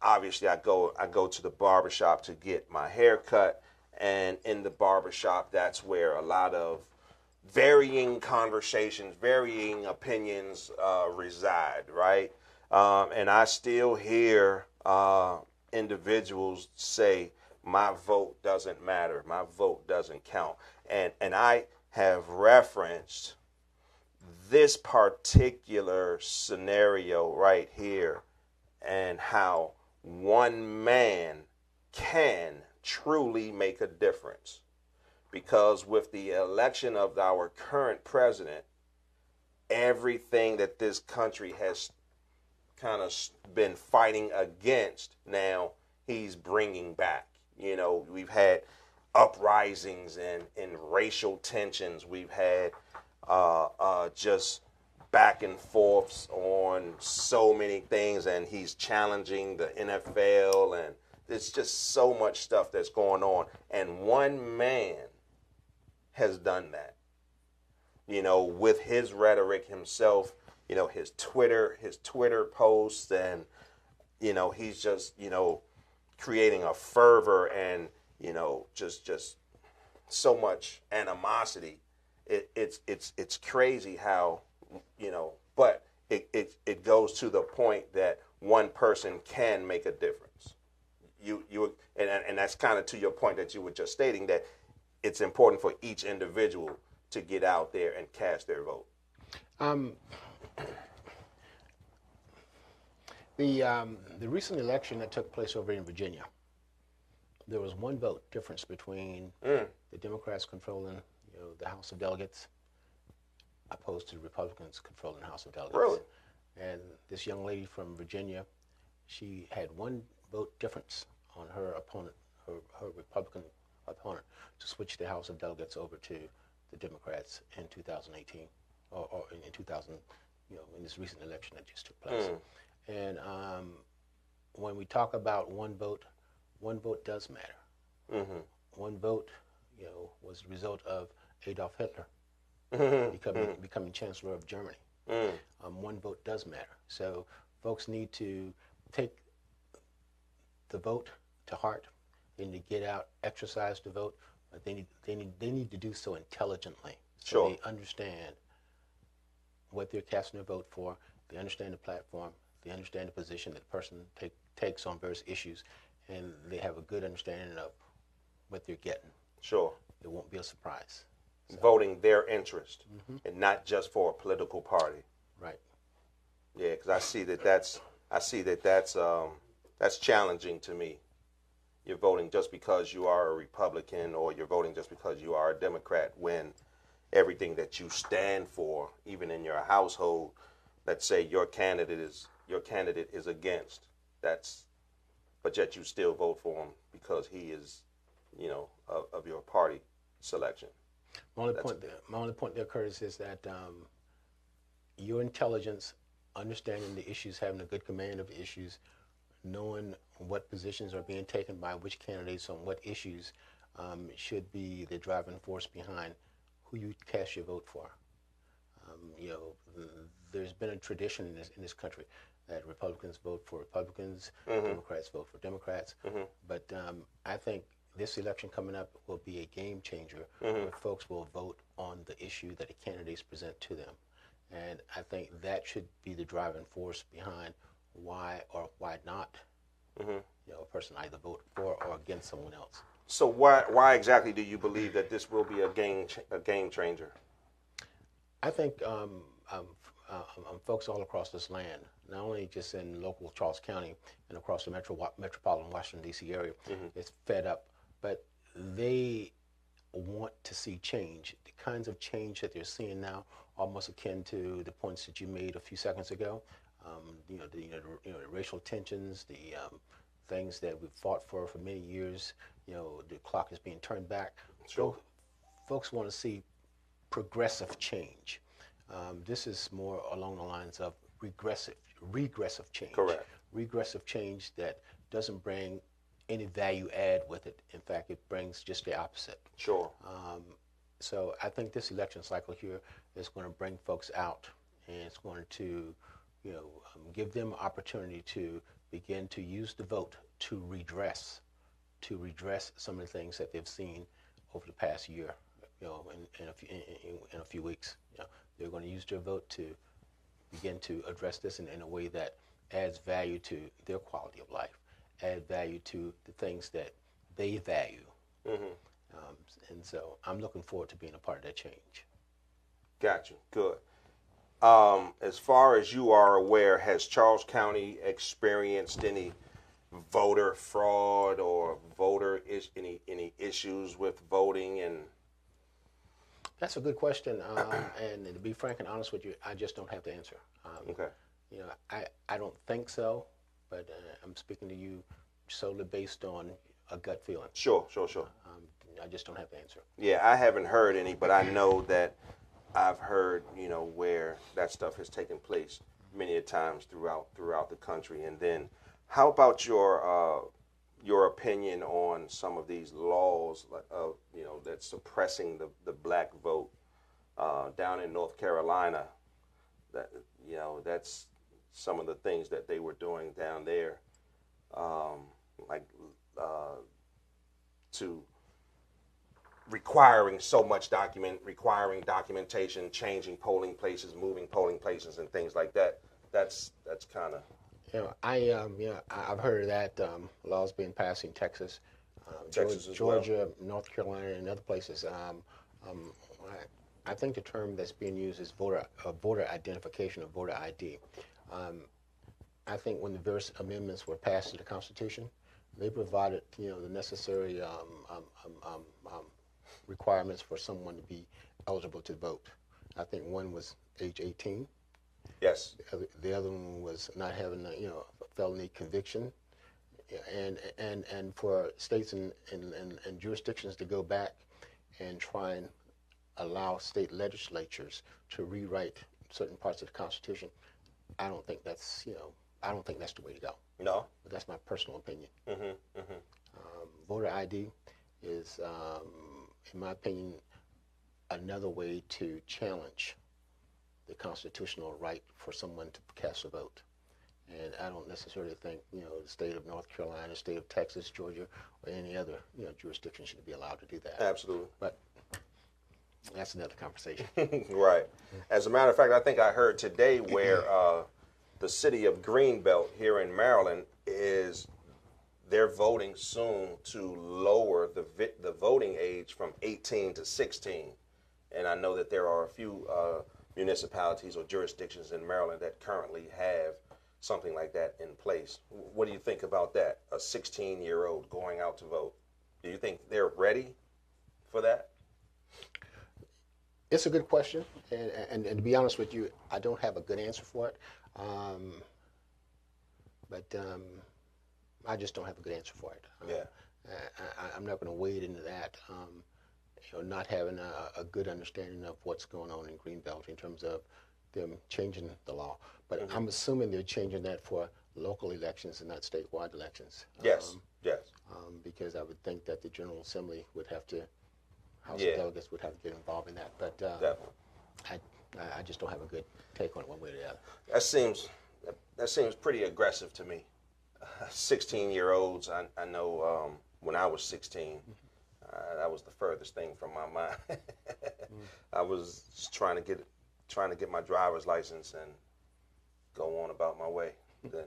obviously I go to the barbershop to get my hair cut, and in the barbershop, that's where a lot of varying conversations, varying opinions reside, right? And I still hear individuals say, my vote doesn't matter, my vote doesn't count. And I have referenced this particular scenario right here and how one man can truly make a difference. Because with the election of our current president, everything that this country has kind of been fighting against, now he's bringing back. You know, we've had uprisings and racial tensions. We've had just back and forths on so many things, and he's challenging the NFL, and there's just so much stuff that's going on. And one man has done that, you know, with his rhetoric himself, you know, his Twitter posts, and, you know, he's just, you know, creating a fervor and, you know, just so much animosity. It's crazy how, you know, but it goes to the point that one person can make a difference. And that's kind of to your point that you were just stating, that it's important for each individual to get out there and cast their vote. The recent election that took place over in Virginia, there was one vote difference between the Democrats controlling, you know, the House of Delegates, opposed to the Republicans controlling the House of Delegates. Really? And this young lady from Virginia, she had one vote difference on her opponent, her Republican opponent, to switch the House of Delegates over to the Democrats in 2018, or in 2000, you know, in this recent election that just took place. And when we talk about one vote does matter. One vote, you know, was the result of Adolf Hitler becoming Chancellor of Germany. One vote does matter. So folks need to take the vote to heart. They need to get out, exercise the vote, but they need to do so intelligently. So Sure. they understand what they're casting their vote for. They understand the platform. They understand the position that the person takes on various issues, and they have a good understanding of what they're getting. Sure. It won't be a surprise. Voting their interest and not just for a political party. Right. Yeah, because I see that's challenging to me. You're voting just because you are a Republican, or you're voting just because you are a Democrat, when everything that you stand for, even in your household, let's say your candidate is against, but yet you still vote for him because he is, you know, of your party selection. My only point there, Curtis, is that your intelligence, understanding the issues, having a good command of the issues, knowing what positions are being taken by which candidates on what issues, should be the driving force behind who you cast your vote for. You know, there's been a tradition in this country that Republicans vote for Republicans, Democrats vote for Democrats. But I think this election coming up will be a game changer, where folks will vote on the issue that the candidates present to them. And I think that should be the driving force behind why or why not, you know, a person either vote for or against someone else. So why exactly do you believe that this will be a game changer? I think folks all across this land, not only just in local Charles County and across the metropolitan Washington, D.C. area, is fed up, but they want to see change. The kinds of change that they're seeing now, almost akin to the points that you made a few seconds ago. The racial tensions, the things that we've fought for many years. You know, the clock is being turned back. Sure. Folks want to see progressive change. This is more along the lines of regressive change. Correct. Regressive change that doesn't bring any value add with it. In fact, it brings just the opposite. Sure. So I think this election cycle here is going to bring folks out, and it's going to, you know, give them opportunity to begin to use the vote to redress some of the things that they've seen over the past year, you know, in a few weeks. You know, they're going to use their vote to begin to address this in a way that adds value to their quality of life, add value to the things that they value. Mm-hmm. And so I'm looking forward to being a part of that change. Got you. Good. As far as you are aware, has Charles County experienced any voter fraud or any issues with voting? And That's a good question. And to be frank and honest with you, I just don't have the answer. okay, You know, I don't think so, but I'm speaking to you solely based on a gut feeling. sure. I just don't have the answer. Yeah, I haven't heard any, but I know that I've heard, where that stuff has taken place many a times throughout the country. And then, how about your opinion on some of these laws, that's suppressing the black vote down in North Carolina? That that's some of the things that they were doing down there, to requiring so much requiring documentation, changing polling places, moving polling places, and things like that. That's kind of I've heard of that laws being passed in Texas, Texas as Georgia, North Carolina, and other places. I think the term that's being used is voter identification or voter ID. I think when the various amendments were passed to the Constitution, they provided the necessary requirements for someone to be eligible to vote. I think one was age 18. Yes. The other one was not having a felony conviction, and for states and jurisdictions to go back and try and allow state legislatures to rewrite certain parts of the Constitution. I don't think that's the way to go. No. But that's my personal opinion. Mm-hmm. Voter ID is, in my opinion, another way to challenge the constitutional right for someone to cast a vote. And I don't necessarily think, the state of North Carolina, state of Texas, Georgia, or any other, jurisdiction should be allowed to do that. Absolutely. But that's another conversation. Right. As a matter of fact, I think I heard today where the city of Greenbelt here in Maryland they're voting soon to lower the voting age from 18 to 16. And I know that there are a few municipalities or jurisdictions in Maryland that currently have something like that in place. What do you think about that? A 16-year-old going out to vote. Do you think they're ready for that? It's a good question, and to be honest with you, I don't have a good answer for it. But I just don't have a good answer for it. I'm not going to wade into that. Not having a good understanding of what's going on in Greenbelt in terms of them changing the law. But I'm assuming they're changing that for local elections and not statewide elections. Yes. Because I would think that the General Assembly would have to, House of Delegates would have to get involved in that. But I just don't have a good take on it one way or the other. That seems pretty aggressive to me. 16-year-olds, I know when I was 16, that was the furthest thing from my mind. I was just trying to get my driver's license and go on about my way than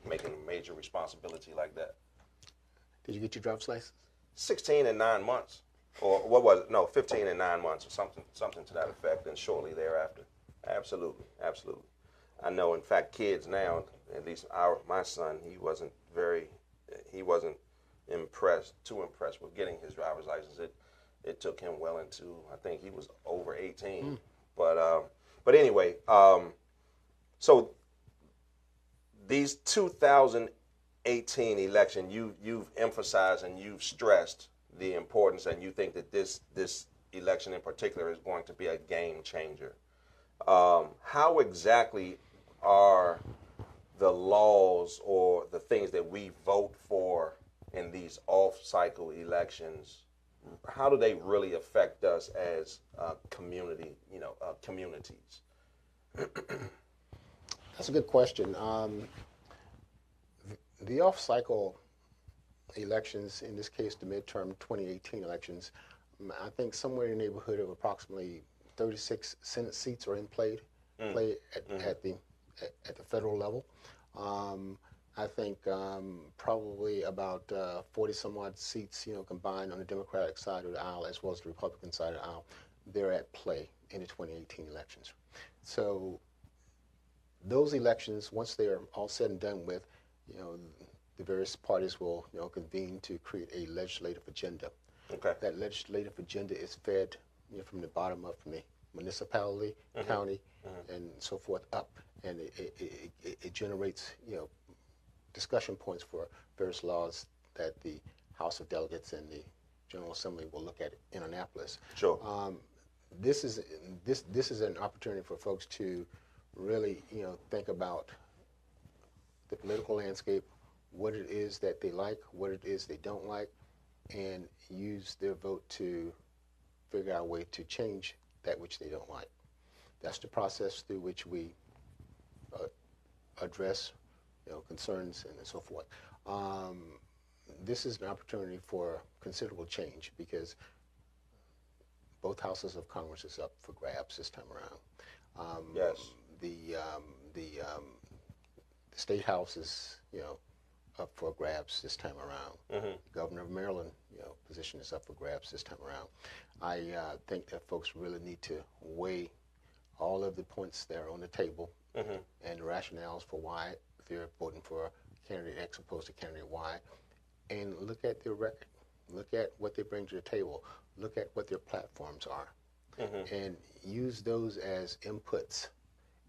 making a major responsibility like that. Did you get your driver's license? 16 and 9 months. Or what was it? No, 15 and 9 months or something to that effect, and shortly thereafter. Absolutely. I know, in fact, kids now, at least my son, he wasn't too impressed with getting his driver's license. It took him well into, I think he was over 18. But anyway, so these 2018 election, you've emphasized and you've stressed the importance, and you think that this election in particular is going to be a game changer. How exactly are the laws or the things that we vote for in these off-cycle elections, how do they really affect us as communities? That's a good question. The off-cycle elections, in this case the midterm 2018 elections, I think somewhere in the neighborhood of approximately 36 Senate seats are in play at the federal level. I think probably about 40 some odd seats, combined on the Democratic side of the aisle as well as the Republican side of the aisle, they're at play in the 2018 elections. So those elections, once they're all said and done with, the various parties will, convene to create a legislative agenda. Okay. That legislative agenda is fed, from the bottom up, from the municipality, county, and so forth up, and it generates, discussion points for various laws that the House of Delegates and the General Assembly will look at in Annapolis. Sure. This is an opportunity for folks to really, think about the political landscape, what it is that they like, what it is they don't like, and use their vote to figure out a way to change that which they don't like. That's the process through which we address, concerns and so forth. This is an opportunity for considerable change because both houses of Congress is up for grabs this time around. Yes. The state house is, up for grabs this time around. The governor of Maryland, position is up for grabs this time around. I think that folks really need to weigh all of the points that are on the table and the rationales for why they're voting for candidate X opposed to candidate Y, and look at their record, look at what they bring to the table, look at what their platforms are, and use those as inputs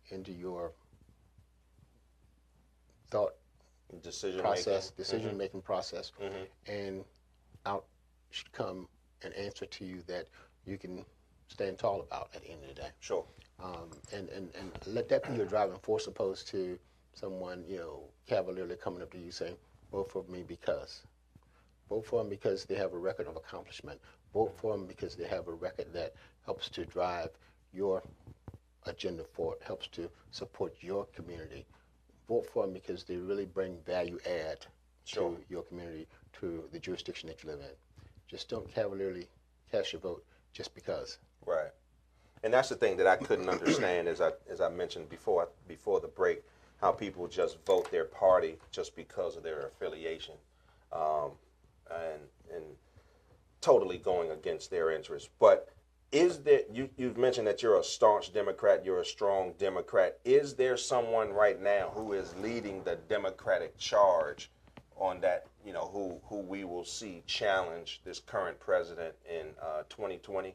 into your thought decision-making process, and out should come an answer to you that you can stand tall about at the end of the day. Sure. And let that be your driving force opposed to someone, cavalierly coming up to you saying, vote for me because. Vote for them because they have a record of accomplishment. Vote for them because they have a record that helps to drive your agenda forward, helps to support your community. Vote for them because they really bring value add to your community, to the jurisdiction that you live in. Just don't cavalierly cast your vote just because. Right. And that's the thing that I couldn't understand, as I mentioned before the break, how people just vote their party just because of their affiliation, and totally going against their interests. But is there, you've mentioned that you're a staunch Democrat, you're a strong Democrat. Is there someone right now who is leading the Democratic charge on that, who we will see challenge this current president in 2020?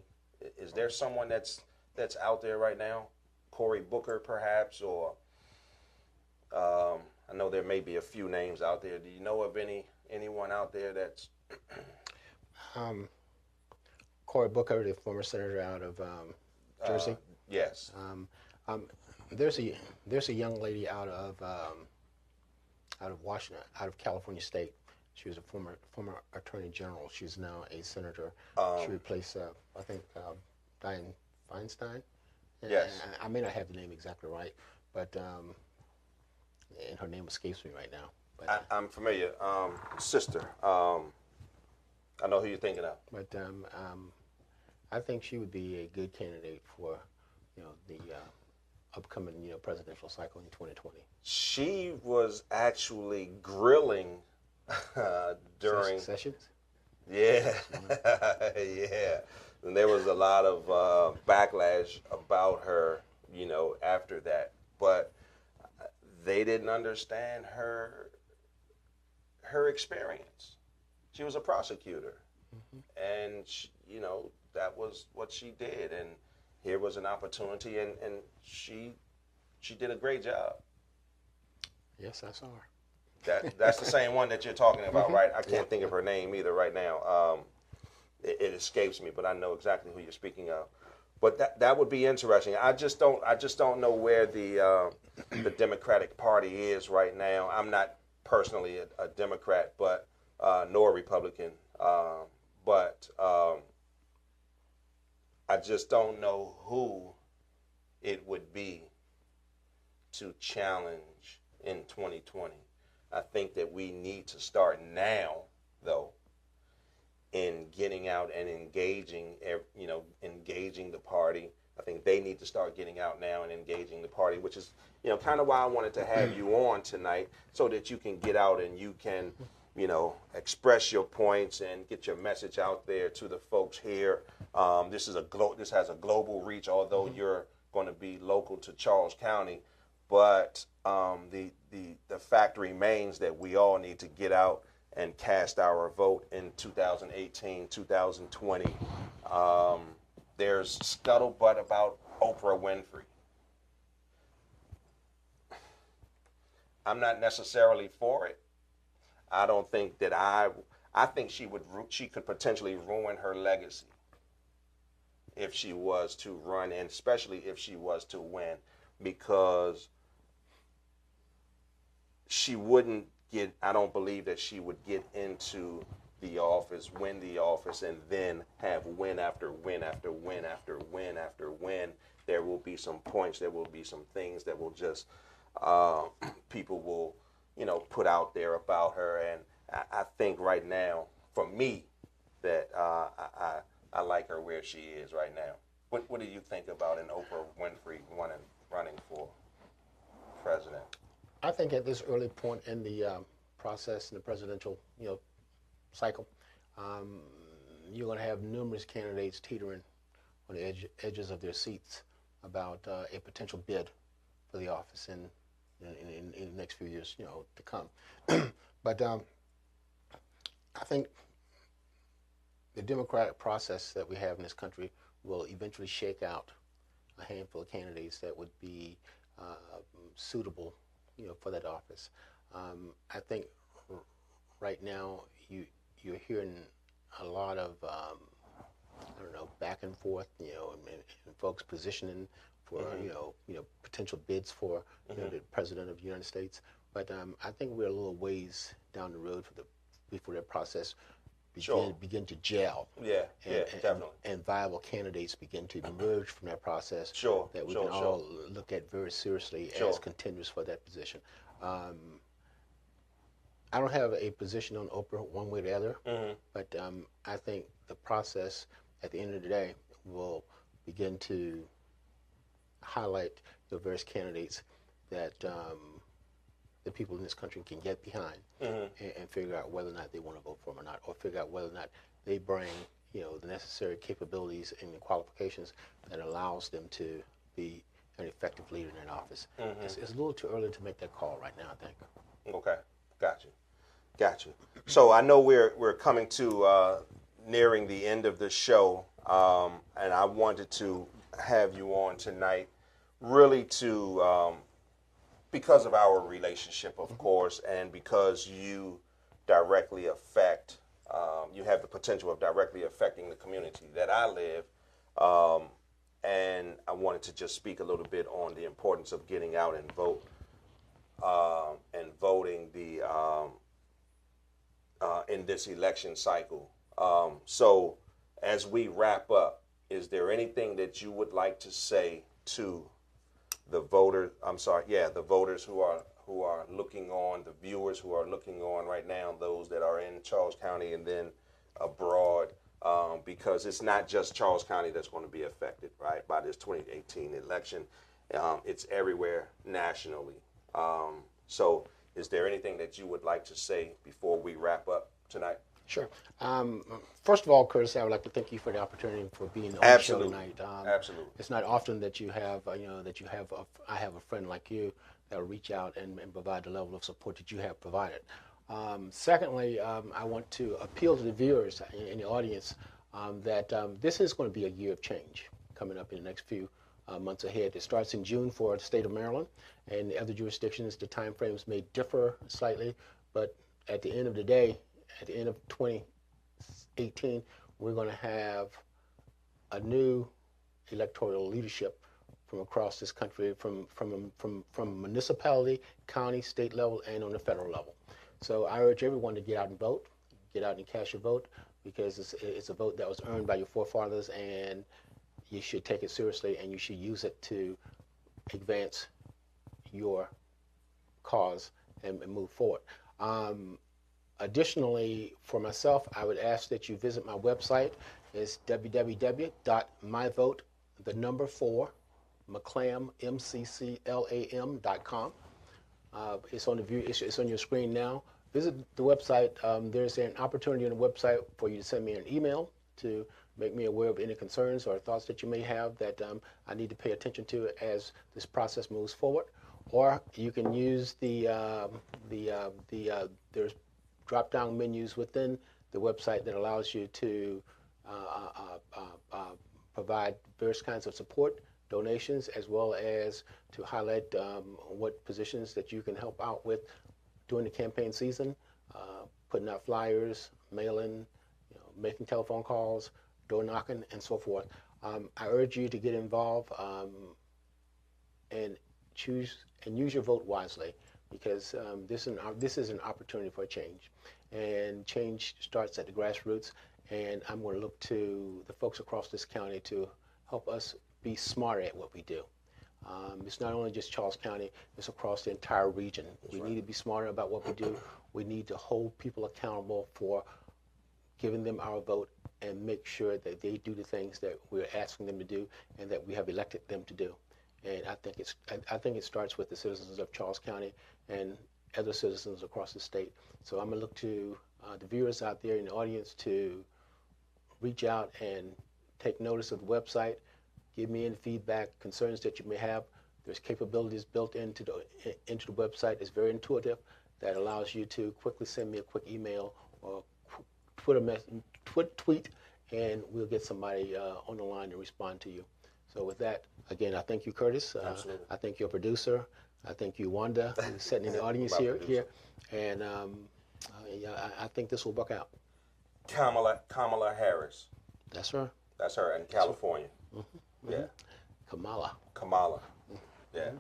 Is there someone that's out there right now? Cory Booker, perhaps, or I know there may be a few names out there. Do you know of anyone out there that's? Cory Booker, the former senator out of Jersey. Yes. There's a young lady out of Washington, out of California State. She was a former attorney general. She's now a senator. She replaced, I think, Dianne Feinstein. Yes. I may not have the name exactly right, but and her name escapes me right now. But I'm familiar. Sister. I know who you're thinking of. But I think she would be a good candidate for, the upcoming, presidential cycle in 2020. She was actually grilling during Sessions. Yeah, yeah. And there was a lot of backlash about her, after that. But they didn't understand her experience. She was a prosecutor, and that was what she did. And here was an opportunity, and she did a great job. Yes, I saw her. That's the same one that you're talking about, right? I can't think of her name either right now. It escapes me, but I know exactly who you're speaking of. But that would be interesting. I just don't know where the Democratic Party is right now. I'm not personally a Democrat, but nor a Republican. But I just don't know who it would be to challenge in 2020. I think that we need to start now, though, in getting out and engaging the party, I think they need to start getting out now and engaging the party, which is, kind of why I wanted to have you on tonight, so that you can get out and you can, express your points and get your message out there to the folks here. This has a global reach, although you're going to be local to Charles County, but the fact remains that we all need to get out and cast our vote in 2018, 2020. There's scuttlebutt about Oprah Winfrey. I'm not necessarily for it. I don't think that I think she could potentially ruin her legacy if she was to run, and especially if she was to win, because I don't believe that she would get into the office, win the office, and then have win after win after win after win after win. There will be some points, there will be some things that will just, people will, put out there about her. And I think right now, for me, that I like her where she is right now. What do you think about an Oprah Winfrey running for president? I think at this early point in the process, in the presidential, cycle, you're going to have numerous candidates teetering on the edges of their seats about a potential bid for the office in the next few years, to come. But I think the democratic process that we have in this country will eventually shake out a handful of candidates that would be suitable, for that office. I think right now you're hearing a lot of back and forth, and folks positioning for potential bids for the president of the United States. But I think we're a little ways down the road before that process begin to gel. Yeah, definitely. And viable candidates begin to emerge from that process. That we can all look at very seriously as contenders for that position. I don't have a position on Oprah one way or the other, but I think the process at the end of the day will begin to highlight the various candidates that the people in this country can get behind and figure out whether or not they want to vote for them or not, or figure out whether or not they bring the necessary capabilities and the qualifications that allows them to be an effective leader in that office. It's a little too early to make that call right now, I think. Okay, got you. So I know we're coming to nearing the end of the show, and I wanted to have you on tonight really to, because of our relationship, of course, and because you directly affect, you have the potential of directly affecting the community that I live, and I wanted to just speak a little bit on the importance of getting out and vote, and voting in this election cycle. So as we wrap up, is there anything that you would like to say to the voters who are looking on, the viewers who are looking on right now, those that are in Charles County and then abroad, because it's not just Charles County that's going to be affected, right, by this 2018 election. It's everywhere nationally. So is there anything that you would like to say before we wrap up tonight? Sure. First of all, Curtis, I would like to thank you for the opportunity for being on the show tonight. Absolutely. It's not often that you have, I have a friend like you that will reach out and provide the level of support that you have provided. Secondly, I want to appeal to the viewers in the audience that this is going to be a year of change coming up in the next few months ahead. It starts in June for the state of Maryland, and the other jurisdictions, the time frames may differ slightly, but at the end of the day, at the end of 2018, we're going to have a new electoral leadership from across this country, from municipality, county, state level, and on the federal level. So I urge everyone to get out and vote, get out and cast your vote, because it's a vote that was earned by your forefathers, and you should take it seriously, and you should use it to advance your cause and move forward. Additionally, for myself, I would ask that you visit my website. It's www.myvote, the number 4, McClam, MCCLAM.com. It's on the view. It's on your screen now. Visit the website. There's an opportunity on the website for you to send me an email to make me aware of any concerns or thoughts that you may have that I need to pay attention to as this process moves forward. Or you can use there's drop-down menus within the website that allows you to provide various kinds of support, donations, as well as to highlight what positions that you can help out with during the campaign season, putting out flyers, mailing, making telephone calls, door knocking, and so forth. I urge you to get involved and use your vote wisely, because this is an opportunity for a change, and change starts at the grassroots. And I'm going to look to the folks across this county to help us be smarter at what we do. It's not only just Charles County, it's across the entire region. We need to be smarter about what we do. We need to hold people accountable for giving them our vote and make sure that they do the things that we're asking them to do and that we have elected them to do. And I think it starts with the citizens of Charles County and other citizens across the state. So I'm going to look to the viewers out there in the audience to reach out and take notice of the website, give me any feedback, concerns that you may have. There's capabilities built into the website. It's very intuitive. That allows you to quickly send me a quick email or tweet, and we'll get somebody on the line to respond to you. So with that, again, I thank you, Curtis. Absolutely. I thank your producer. I thank you, Wanda, who's sitting in the audience here. And I think this will work out. Kamala Harris. That's her. That's her in California. Mm-hmm. Yeah. Kamala. Yeah.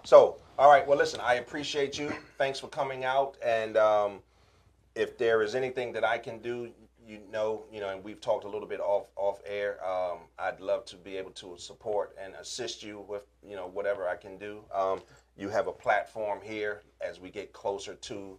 So, all right. Well, listen, I appreciate you. Thanks for coming out. And if there is anything that I can do, and we've talked a little bit off air, I'd love to be able to support and assist you with, whatever I can do. You have a platform here as we get closer to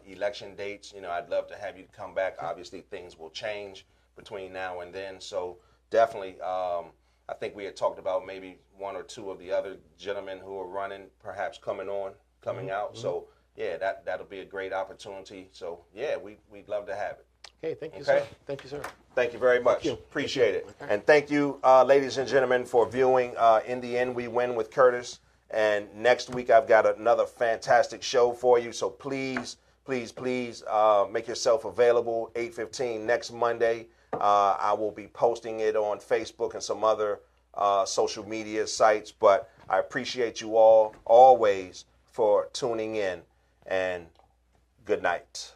election dates. I'd love to have you come back. Obviously, things will change between now and then. So definitely, I think we had talked about maybe one or two of the other gentlemen who are running, perhaps coming out. Mm-hmm. So yeah, that'll be a great opportunity. So yeah, we'd love to have it. Okay, thank you, sir. Thank you, sir. Thank you very much. Appreciate it. Okay. And thank you, ladies and gentlemen, for viewing In the End We Win with Curtis. And next week I've got another fantastic show for you. So please make yourself available. 8:15 next Monday. I will be posting it on Facebook and some other social media sites. But I appreciate you all always for tuning in. And good night.